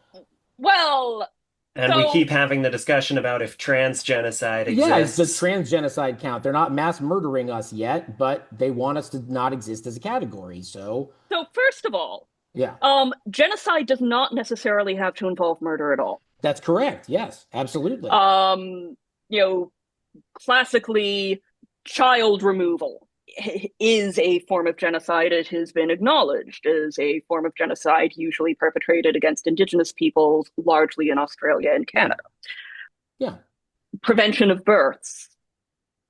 well, And we so keep having the discussion about if trans genocide Yeah, does exists. trans genocide count? They're not mass murdering us yet, but they want us to not exist as a category. So, first of all, yeah, genocide does not necessarily have to involve murder at all. that's correct. Yes, absolutely. Um, you know, classically, child removal is a form of genocide. It has been acknowledged as a form of genocide, usually perpetrated against Indigenous peoples, largely in Australia and Yeah, Canada. yeah, Prevention of births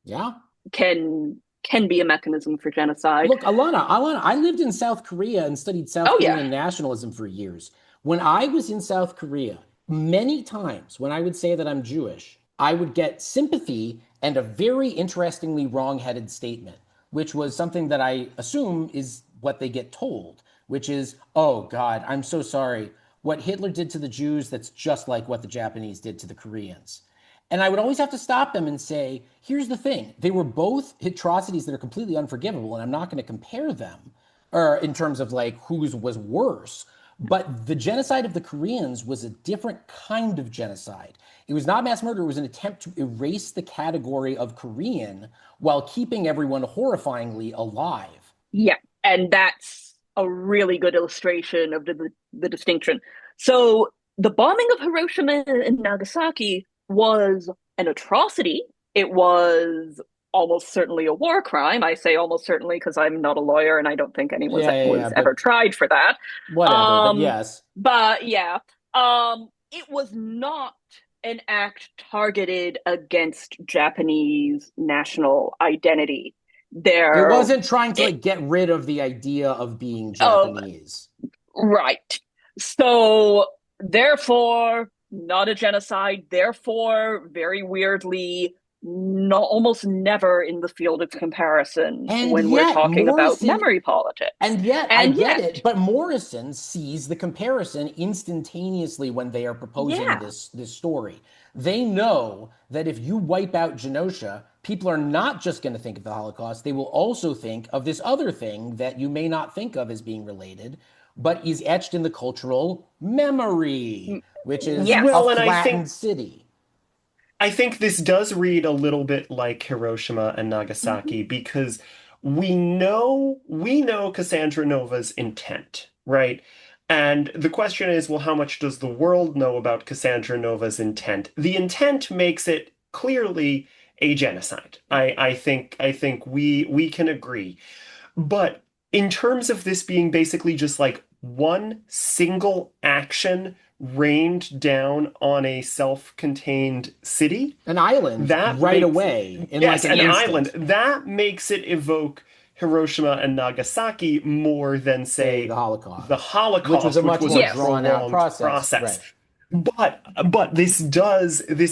yeah. can be a mechanism for genocide. Look, Alana, I lived in South Korea and studied South Oh yeah, Korean nationalism for years. When I was in South Korea, many times when I would say that I'm Jewish, I would get sympathy and a very interestingly wrong-headed statement, which was something that I assume is what they get told, which is, oh God, I'm so sorry. What Hitler did to the Jews, that's just like what the Japanese did to the Koreans. And I would always have to stop them and say, here's the thing. They were both atrocities that are completely unforgivable, and I'm not going to compare them or in terms of like whose was worse. But the genocide of the Koreans was a different kind of genocide. It was not mass murder, it was an attempt to erase the category of Korean while keeping everyone horrifyingly alive. yeah, and that's a really good illustration of the distinction. So the bombing of Hiroshima and Nagasaki was an atrocity. It was almost certainly a war crime. I say almost certainly because I'm not a lawyer and I don't think anyone Yeah, was ever but tried for that. whatever. But Um, yes, but yeah, it was not an act targeted against Japanese national identity. it There, wasn't trying to it, like get rid of the idea of being of Japanese. right. So therefore, not a genocide. Therefore, very weirdly, almost never in the field of comparison And when we're yet, talking about Morrison, memory politics. and yet, I And get yet, it, but Morrison sees the comparison instantaneously when they are proposing yeah, this story. They know that if you wipe out Genosha, people are not just going to think of the Holocaust, they will also think of this other thing that you may not think of as being related, but is etched in the cultural memory, which is a Well, yes. and flattened city. I think this does read a little bit like Hiroshima and Nagasaki Mhm. because we know Cassandra Nova's intent, right? And the question is, well, how much does the world know about Cassandra Nova's intent? The intent makes it clearly a genocide. I think we can agree. But in terms of this being basically just like one single action rained down on a self-contained city, An island that right makes, away in like yes, an an Yeah. island, instant. that makes it evoke Hiroshima and Nagasaki more than, Say the say, the Holocaust, which was a Holocaust, which much was more a Yes. drawn out prolonged process. process. Right. But this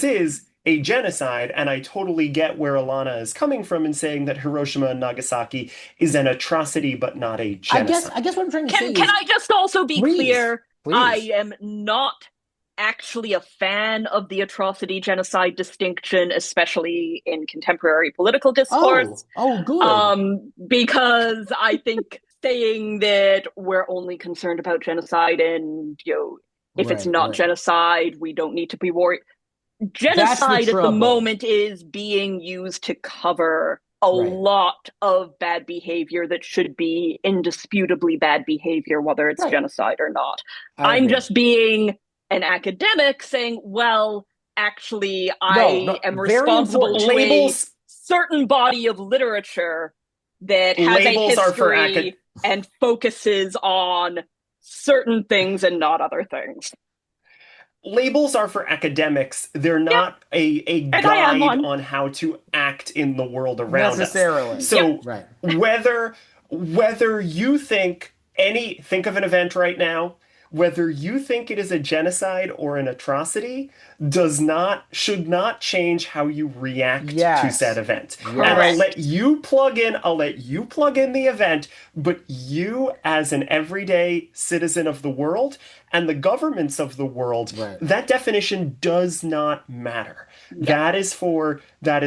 is a genocide, and I totally get where Alana is coming from in saying that Hiroshima and Nagasaki is an atrocity but not a I genocide. guess what I'm trying to say Can is, I just also be please, clear? I please. am not actually a fan of the atrocity genocide distinction, especially in contemporary political discourse, Oh, good. because I think saying that we're only concerned about genocide and, if it's Right, not right. genocide, we don't need to be worried. That's the Genocide at the trouble. moment is being used to cover a Right, lot of bad behavior that should be indisputably bad behavior, whether it's right. genocide or not. I I'm agree. just being an academic saying, well, actually, No, I no, am very responsible important. to a Labels certain body of literature that has a labels are for history and focuses on certain things and not other things. labels are for academics. They're Yep, not a and I am guide one. on how to act in the world around us. Necessarily. Yep. So Right. whether you think of an event right now, whether you think it is a genocide or an atrocity, should not change how you react to said Yes. event. And Yes. Correct. I'll let you plug in the event, but you as an everyday citizen of the world and the governments of the world, Right. that definition does not matter. Yep. That is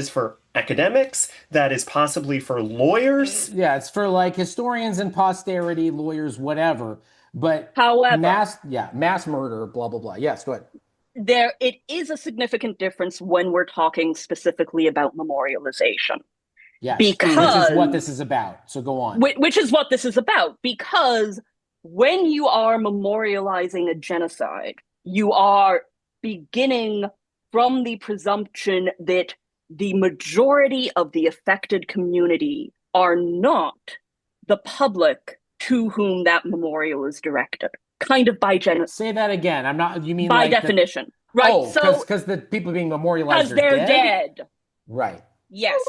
for academics, that is possibly for lawyers. Yeah, it's for like historians and posterity, lawyers, whatever. But However, mass murder, blah, blah, blah. Yes, go ahead. it is a significant difference when we're talking specifically about memorialization, Yes, which is what this because is about. So go on. which is what this is about. Because when you are memorializing a genocide, you are beginning from the presumption that the majority of the affected community are not the public to whom that memorial is directed, kind of Say that again. I'm not, you mean by like the, definition, right? oh, So, because the people being memorialized because are they're dead? dead. Right, Yes.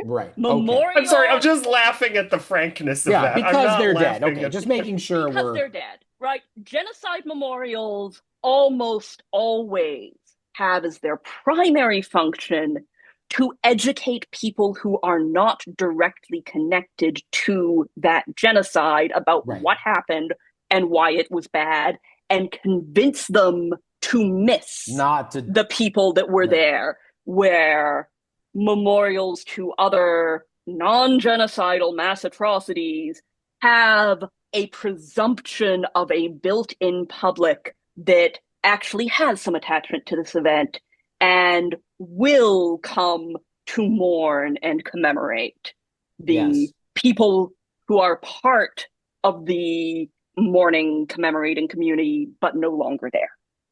right. Okay. I'm sorry, I'm Memorial, just laughing at the frankness of Yeah, that. I'm because not they're dead. laughing Okay, at just making sure because we're, they're dead, right? Genocide memorials almost always have as their primary function to educate people who are not directly connected to that genocide about right. what happened and why it was bad, and convince them to miss Not to, the people that were right. there, where memorials to other non-genocidal mass atrocities have a presumption of a built-in public that actually has some attachment to this event and will come to mourn and commemorate the Yes. people who are part of the mourning, commemorating community, but no longer there.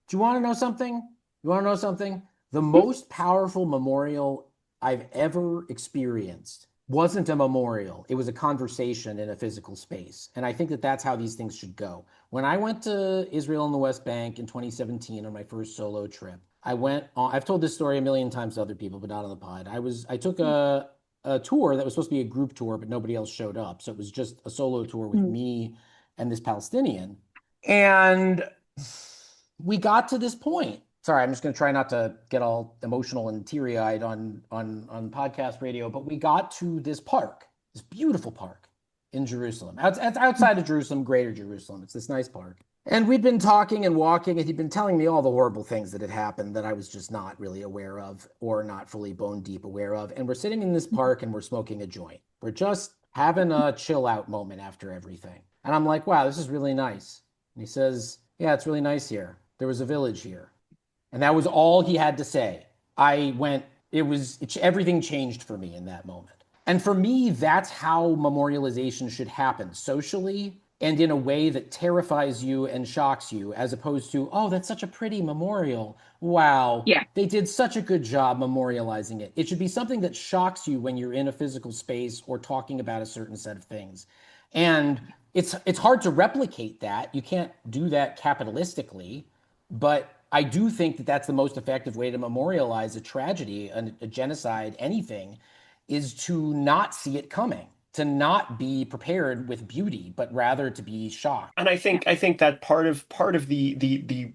Do you want to know something? You want to know something? The most powerful memorial I've ever experienced wasn't a memorial. It was a conversation in a physical space. And I think that that's how these things should go. When I went to Israel and the West Bank in 2017 on my first solo trip, I've told this story a million times to other people, but not on the pod. I took a tour that was supposed to be a group tour, but nobody else showed up. So it was just a solo tour with me and this Palestinian. And we got to this point sorry, I'm just going to try not to get all emotional and teary-eyed on podcast radio, but we got to this park, this beautiful park in Jerusalem. Outside of Jerusalem, Greater Jerusalem. It's this nice park. And we'd been talking and walking, and he'd been telling me all the horrible things that had happened that I was just not really aware of or not fully bone deep aware of. And we're sitting in this park and we're smoking a joint. We're just having a chill out moment after everything. And I'm like, wow, this is really nice. And he says, yeah, it's really nice here. There was a village here. And that was all he had to say. Everything changed for me in that moment. And for me, that's how memorialization should happen, socially and in a way that terrifies you and shocks you, as opposed to, oh, that's such a pretty memorial. Wow, Yeah. they did such a good job memorializing it. It should be something that shocks you when you're in a physical space or talking about a certain set of things. And it's hard to replicate that. You can't do that capitalistically, but I do think that that's the most effective way to memorialize a tragedy, a genocide, anything, is to not see it coming, to not be prepared with beauty, but rather to be shocked. And I think that part of the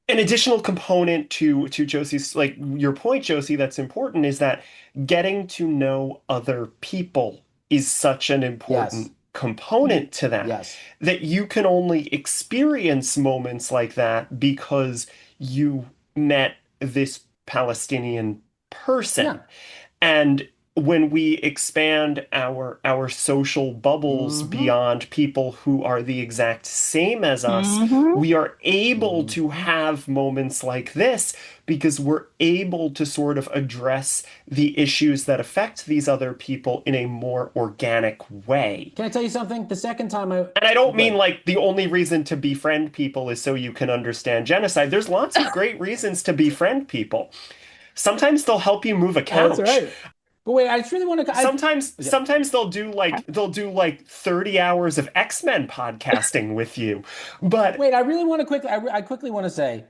an additional component to Josie's, like your point, Josie, that's important is that getting to know other people is such an Yes, important component to yes, that you can only experience moments like that because you met this Palestinian yeah. person. And when we expand our social bubbles Mm-hmm. beyond people who are the exact same as us, Mm-hmm. we are able to Mm-hmm. have moments like this because we're able to sort of address the issues that affect these other people in a more organic way. Can I tell you something? The second time And I don't mean good. like the only reason to befriend people is so you can understand genocide. There's lots of great reasons to befriend people. Sometimes they'll help you move a That's couch. right. But wait, I just really want to. Sometimes they'll do like 30 hours of X-Men podcasting with you. But Wait, I really want to quickly. I quickly want to say,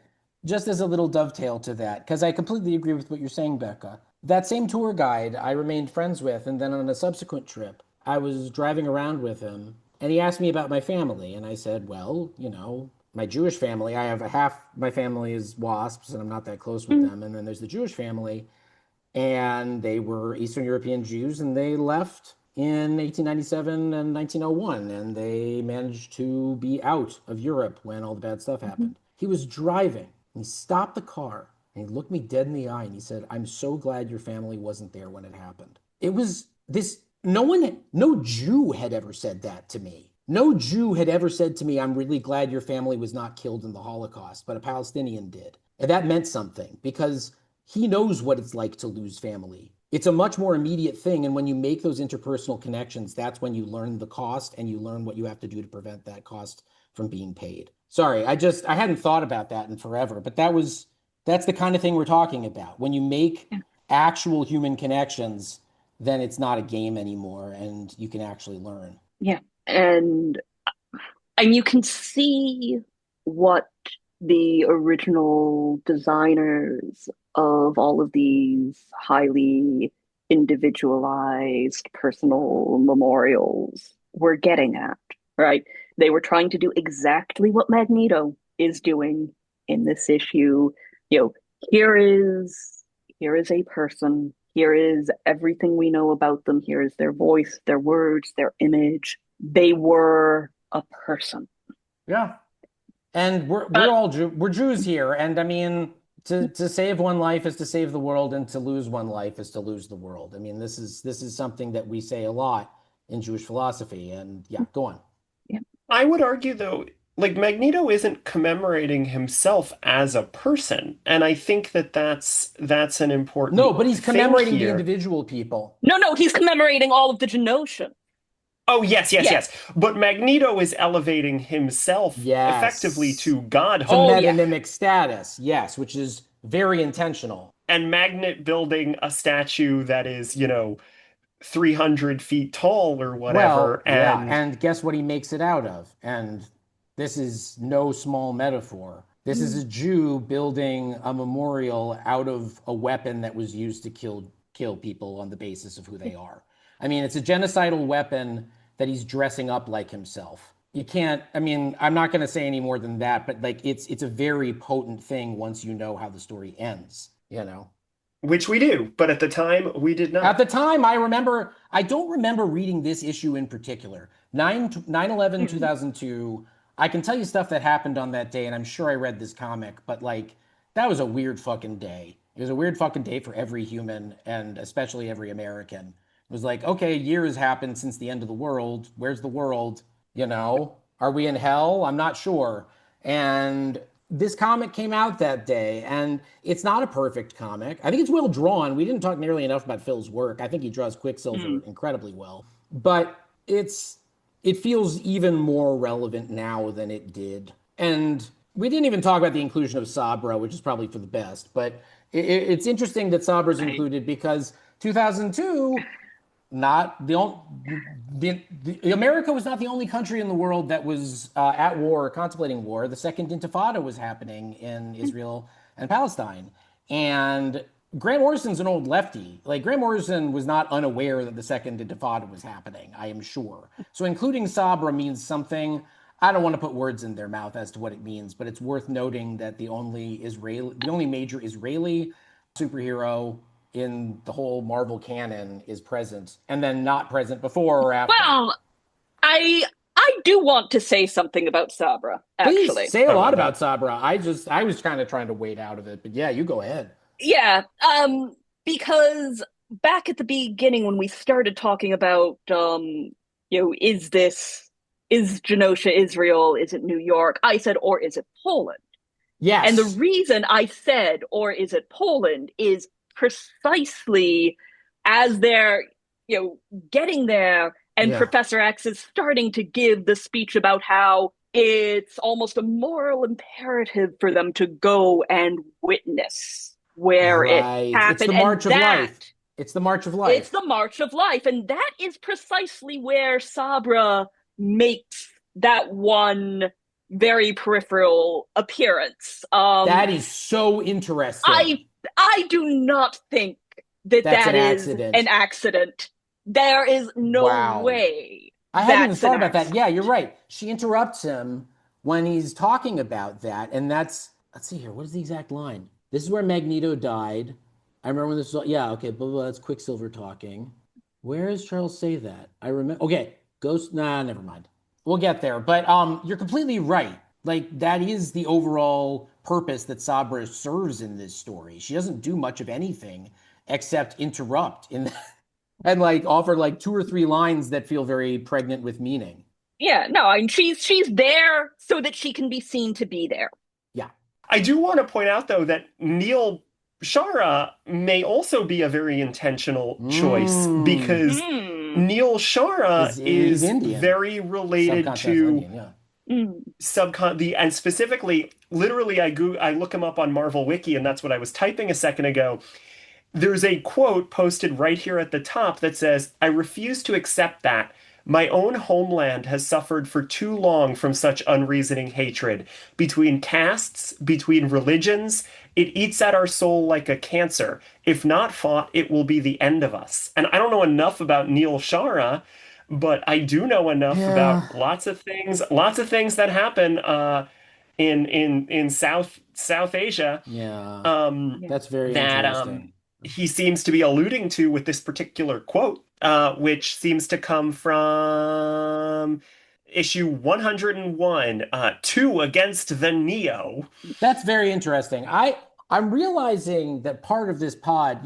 just as a little dovetail to that, because I completely agree with what you're saying, Becca. That same tour guide I remained friends with, and then on a subsequent trip, I was driving around with him, and he asked me about my family, and I said, well, my Jewish family. I have a half my family is WASPs, and I'm not that close with them, and then there's the Jewish family, and they were Eastern European Jews, and they left in 1897 and 1901, and they managed to be out of Europe when all the bad stuff happened. He was driving, and he stopped the car, and he looked me dead in the eye, and he said, "I'm so glad your family wasn't there when it happened." It was this, no Jew had ever said that to me. No Jew had ever said to me, "I'm really glad your family was not killed in the Holocaust," but a Palestinian did. And that meant something because he knows what it's like to lose family. It's a much more immediate thing. And when you make those interpersonal connections, that's when you learn the cost and you learn what you have to do to prevent that cost from being paid. Sorry, I hadn't thought about that in forever, but that's the kind of thing we're talking about. When you make actual human connections, then it's not a game anymore and you can actually learn. Yeah. And you can see what the original designers of all of these highly individualized personal memorials were getting at, right? They were trying to do exactly what Magneto is doing in this issue. You know, here is here is a person, here is everything we know about them, here is their voice, their words, their image. They were a person. Yeah. And we're But all we're Jews here, and I mean, to save one life is to save the world, and to lose one life is to lose the world. I mean, this is something that we say a lot in Jewish philosophy. And yeah, go on. yeah, I would argue though, like Magneto isn't commemorating himself as a person, and I think that that's an No, important but he's thing commemorating the here. individual people. no, he's commemorating all of the Genosha. Oh, yes, yes, Yeah. yes. But Magneto is elevating himself effectively Yes, to to Oh godhood, yeah. metonymic status. Yes, which is very intentional. and Magnet building a statue that is, 300 feet tall or Well, whatever. yeah, And and guess what he makes it out of? And this is no small metaphor. This is a Jew building a memorial out of a weapon that was used to kill people on the basis of who they are. I mean, it's a genocidal weapon that he's dressing up like himself. you can't, I mean, I'm not going to say any more than that, but like it's a very potent thing once you know how the story ends, you know. Which we do, but at the time we did At not. the time, I don't remember reading this issue in particular. 9/11 Mm. 2002. I can tell you stuff that happened on that day, and I'm sure I read this comic, but like, that was a weird fucking day. It was a weird fucking day for every human, and especially every American. It was like, okay, a year has happened since the end of the world. Where's the world? You know, are we in hell? I'm not sure. And this comic came out that day, and it's not a perfect comic. I think it's well drawn. We didn't talk nearly enough about Phil's work. I think he draws Quicksilver Mm. incredibly well, but it feels even more relevant now than it did. And we didn't even talk about the inclusion of Sabra, which is probably for the best. But it's interesting that Sabra's Right. included because 2002, not the only America was not the only country in the world that was at war or contemplating war. The Second Intifada was happening in Israel and Palestine, and Grant Morrison's an old lefty. Like, Grant Morrison was not unaware that the Second Intifada was happening, I am sure. So including Sabra means something. I don't want to put words in their mouth as to what it means, but it's worth noting that the only major Israeli superhero in the whole Marvel canon is present, and then not present before or after. Well, I do want to say something about Sabra, Please actually. say a I lot love about that. Sabra. I was kind of trying to wade out of it, but yeah, you go ahead. Yeah, because back at the beginning when we started talking about is Genosha Israel, is it New York? I said, or is it Poland? And the Yes. reason I said, or is it Poland, is precisely as they're, getting there, and Yeah. Professor X is starting to give the speech about how it's almost a moral imperative for them to go and witness where it Right. It's the happened. And March of that Life. It's the March of it's Life. the March of Life. And that is precisely where Sabra makes that one very peripheral appearance. That is so interesting. I I do not think that That's an that is an accident. accident. There is no Wow. way I hadn't even that's an thought about that. accident. Yeah, you're right. She interrupts him when he's talking about that. And that's, let's see here. What is the exact line? This is where Magneto died. I remember when this was, yeah, okay, blah, blah, that's Quicksilver talking. Where does Charles say that? I remember, okay, Ghost, nah, never mind. We'll get there. But you're completely right. Like, that is the overall purpose that Sabra serves in this story. She doesn't do much of anything except interrupt in and like offer like two or three lines that feel very pregnant with meaning. Yeah, no, I mean she's there so that she can be seen to be there. Yeah. I do want to point out, though, that Neil Shara may also be a very intentional choice Mm. because Mm, Neil Shara He's is Indian, very related subcontinental to Indian. Yeah. mm. and specifically, literally, I look him up on Marvel Wiki, and that's what I was typing a second ago. There's a quote posted right here at the top that says, "I refuse to accept that. My own homeland has suffered for too long from such unreasoning hatred. Between castes, between religions, it eats at our soul like a cancer. If not fought, it will be the end of us." And I don't know enough about Neil Shara, but I do know enough Yeah. about lots of things that happen in South Asia Yeah. um, Yeah. That's very that interesting. he seems to be alluding to with this particular quote, which seems to come from issue 101, Two Against the Neo. That's very interesting. I'm realizing that part of this pod,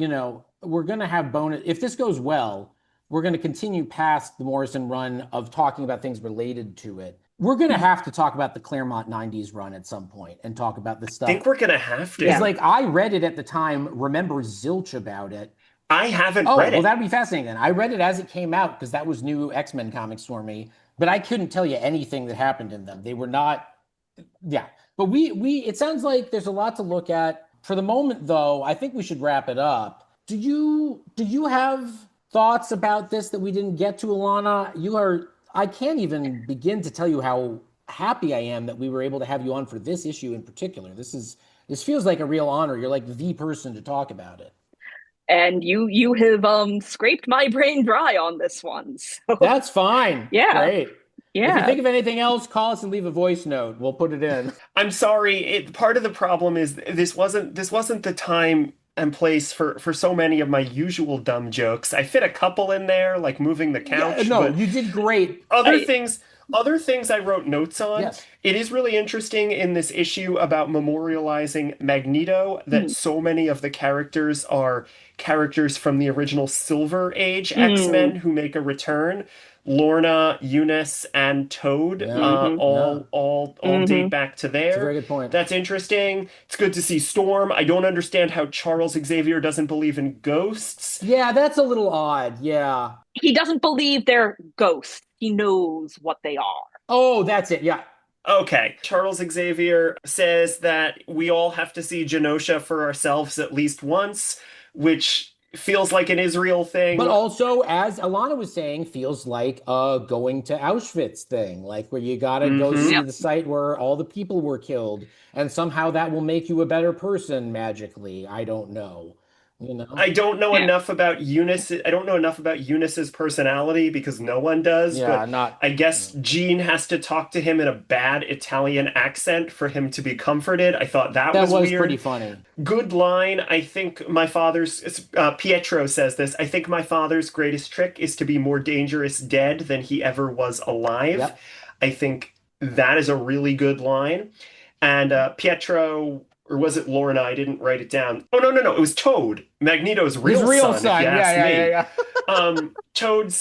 we're going to have bonus. If this goes well, we're going to continue past the Morrison run of talking about things related to it. We're going to have to talk about the Claremont 90s run at some point and talk about this Think stuff. we're gonna have Because, Yeah. to. like, I read it at the time, remember zilch about it. I haven't Oh, read well, it. that'd be fascinating then. I read it as it came out because that was new X-Men comics for me, but I couldn't tell you anything that happened in them. They were not, yeah. But it sounds like there's a lot to look at. For the moment, though, I think we should wrap it up. Do you have thoughts about this that we didn't get to, Alana? I can't even begin to tell you how happy I am that we were able to have you on for this issue in particular. This feels like a real honor. You're like the person to talk about it. And you have scraped my brain dry on this one. So That's fine. yeah. Great. If you Yeah. think of anything else, call us and leave a voice note. We'll put it in. I'm sorry. Part of the problem is this wasn't the time and place for so many of my usual dumb jokes. I fit a couple in there, like moving the Yeah, couch, no, but you did great. other I things other things I wrote notes on. Yes. It is really interesting in this issue about memorializing Magneto that mm, so many of the characters are characters from the original Silver Age mm, X-Men who make a return. Lorna, Eunice, and Toad Yeah. mhm, Yeah. all date mhm. back to It's a very there. good point. That's interesting. It's good to see Storm. I don't understand how Charles Xavier doesn't believe in ghosts. Yeah, that's a little odd. Yeah. He doesn't believe they're ghosts. He knows what they are. Oh, that's it. Yeah. Okay. Charles Xavier says that we all have to see Genosha for ourselves at least once, which feels like an Israel But thing. also, as Alana was saying, feels like a going to Auschwitz thing, like where you gotta go see Hmm. Yep. the site where all the people were killed, and somehow that will make you a better person magically. I don't know. You know? I don't know Yeah. enough about Eunice. I don't know enough about Eunice's personality because no one does, Yeah, but not. I guess Jean has to talk to him in a bad Italian accent for him to be comforted. I thought that That was was pretty weird. funny. Good line. I think my father's, Pietro says this. I think my father's greatest trick is to be more dangerous dead than he ever was alive. Yep. I think that is a really good line. And Pietro, or was it Lorna? I didn't write it down. Oh, no, no, no. It was Toad, Magneto's His real real son, if you son. Yeah, ask yeah, me. yeah, yeah. Toad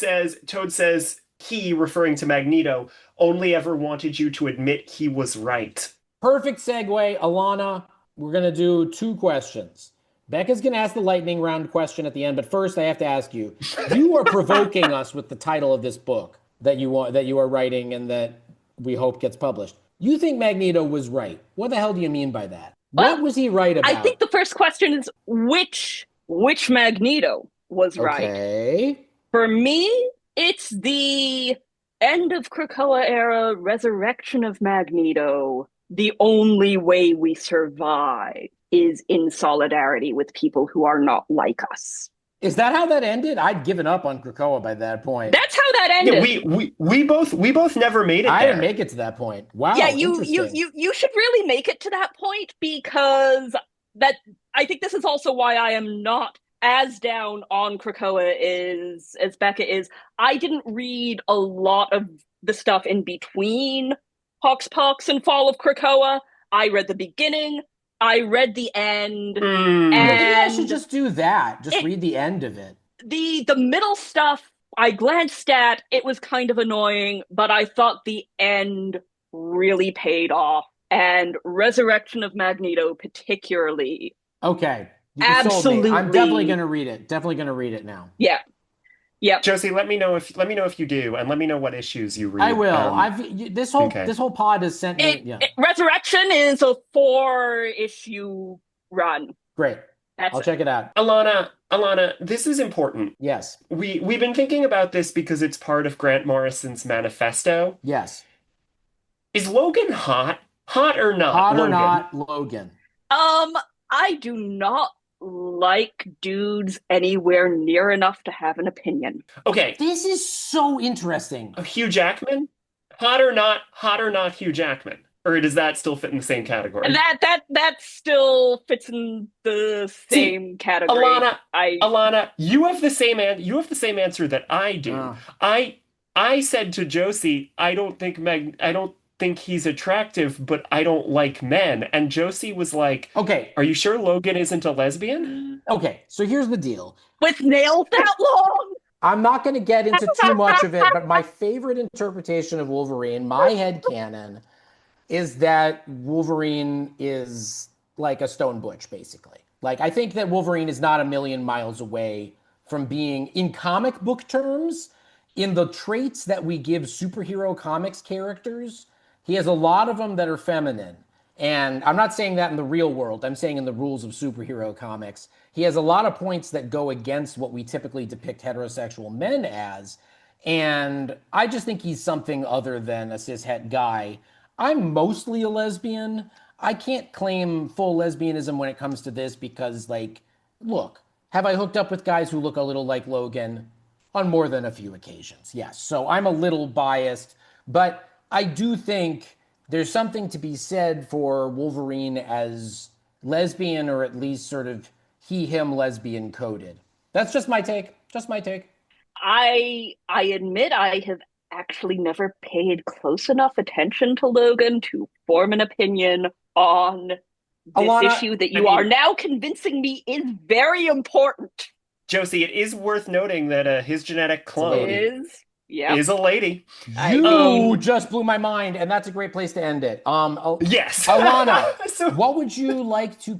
says he, referring to Magneto, only ever wanted you to admit he was right. Perfect segue. Alana, we're going to do two questions. Becca's going to ask the lightning round question at the end, but first I have to ask you. You are provoking us with the title of this book that you are writing and that we hope gets published. You think Magneto was right. What the hell do you mean by that? What Well, was he right I think about? the first question is which Magneto was right? Okay. For me, it's the end of Krakoa era, resurrection of Magneto. The only way we survive is in solidarity with people who are not like us. Is that how that ended? I'd given up on Krakoa by that point. That's how that Yeah, ended. we both never made it I didn't there. make it to that point. Yeah, Wow, you interesting. you you should really make it to that point because that I think this is also why I am not as down on Krakoa is as Becca is. I didn't read a lot of the stuff in between Hox Pox and Fall of Krakoa. I read the beginning, I read the end, Maybe Hmm. I should and just do that. Just it read the end of it. the middle stuff I glanced at, it was kind of annoying, but I thought the end really paid off. And Resurrection of Magneto, particularly, Okay, you sold me. I'm definitely absolutely, gonna read it. Definitely gonna read it now. yeah, yep. Josie, let me know if you do, and let me know what issues you I read. will. Okay. This whole pod has sent me. Yeah, Resurrection is a 4-issue run. great. That's I'll it. check it out. Alana, this is important. Yes, We've been thinking about this because it's part of Grant Morrison's manifesto. yes. Is Logan hot? Hot or not, Hot or Logan? not, Logan. Um, I do not like dudes anywhere near enough to have an opinion. Okay, This is so interesting. Hugh Jackman? Hot or not Hugh Jackman? Or does that still fit in the same category? That still fits in the See, same category. Alana, I Alana, you have the same answer that I do. Uh, I said to Josie, I don't think he's attractive, but I don't like men. And Josie was like, okay, "Are you sure Logan isn't a lesbian?" okay. So here's the deal. with nails that long. I'm not going to get into too much of it, but my favorite interpretation of Wolverine, my headcanon, is that Wolverine is like a stone butch, basically. Like, I think that Wolverine is not a million miles away from being, in comic book terms, in the traits that we give superhero comics characters, he has a lot of them that are feminine. And I'm not saying that in the real world, I'm saying in the rules of superhero comics. He has a lot of points that go against what we typically depict heterosexual men as. And I just think he's something other than a cishet guy. I'm mostly a lesbian. I can't claim full lesbianism when it comes to this because, like, look, have I hooked up with guys who look a little like Logan? On more than a few occasions, yes. So I'm a little biased, But I do think there's something to be said for Wolverine as lesbian, or at least sort of he, him lesbian coded. That's just my take. Just my take. I admit I have actually never paid close enough attention to Logan to form an opinion on this Alana, issue that I you are mean, now convincing me is very important. Josie, it is worth noting that his genetic it's a lady. clone Is yep. is a lady. I You mean, just blew my mind, and that's a great place to end it. Yes. Alana, So, what would you like to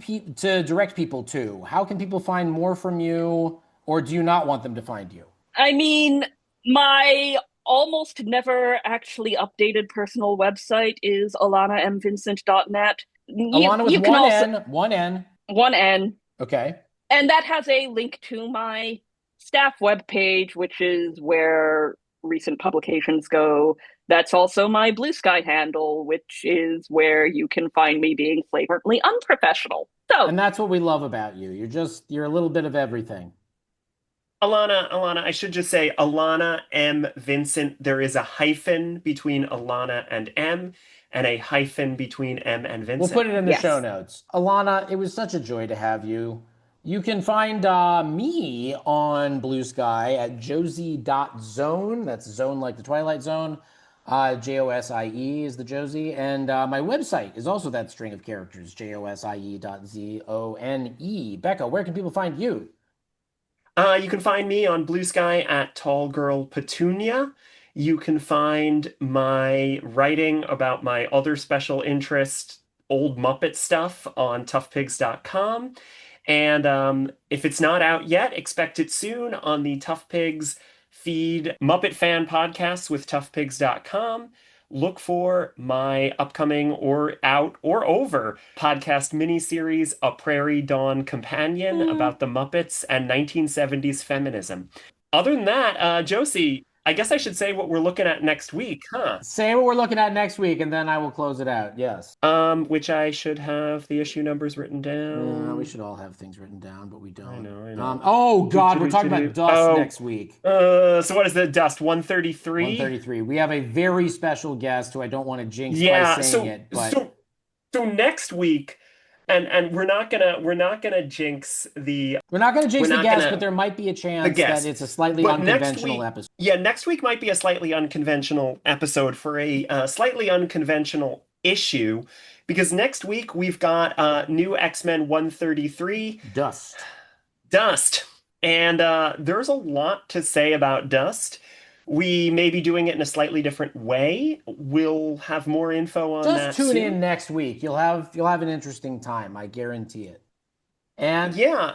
direct people to? How can people find more from you, or do you not want them to find you? I mean, my almost never actually updated personal website is alanamvincent.net. Alana with You can also one N. one N, Okay. and that has a link to my staff webpage, which is where recent publications go. That's also my Blue Sky handle, which is where you can find me being flagrantly unprofessional. So, And that's what we love about you. You're a little bit of everything. Alana, I should just say Alana M. Vincent. There is a hyphen between Alana and M, and a hyphen between M and We'll Vincent. put it in the show yes. notes. Alana, it was such a joy to have you. You can find me on Blue Sky at josie.zone. That's zone like the Twilight Zone. Josie is the Josie. And my website is also that string of characters, josie.zone. Becca, where can people find you? You can find me on Blue Sky at Tall Girl Petunia. You can find my writing about my other special interest, old Muppet stuff, on toughpigs.com. And if it's not out yet, expect it soon on the Tough Pigs feed, Muppet Fan Podcasts with toughpigs.com. Look for my upcoming or out or over podcast miniseries, A Prairie Dawn Companion, about the Muppets and 1970s feminism. Other than that, Josie, I guess I should say what we're looking at next week, huh? Say what we're looking at next week, and then I will close it out. Yes. Which I should have the issue numbers written We down. should all have things written down, but we don't. I know. Oh God, we're talking about Do-do-do-do-do. Dust Oh, next week. so what is the dust? 133? 133. We have a very special guest who I don't want to jinx by Yeah, saying it, but so next week, and we're not gonna jinx the we're not going to we're jinx the not guest, but gonna there might be a the chance that guest. it's a slightly But next unconventional week, episode. yeah, next week might be a slightly unconventional episode for a slightly unconventional issue, because next week we've got new X-Men 133, Dust. Dust. And there's a lot to say about Dust. We may be doing it in a slightly different way. We'll have more info on Just that tune in soon. next week. You'll have an interesting time, I guarantee it. And Yeah,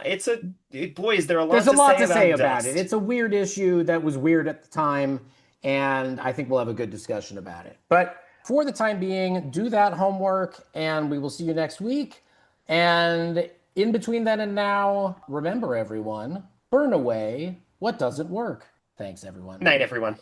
boy, is there a there's lot a to lot say to say about about it. Dust. It's a weird issue that was weird at the time, and I think we'll have a good discussion about it. But for the time being, do that homework, and we will see you next week. And in between then and now, remember everyone, burn away what doesn't work. Thanks, everyone. Night, everyone.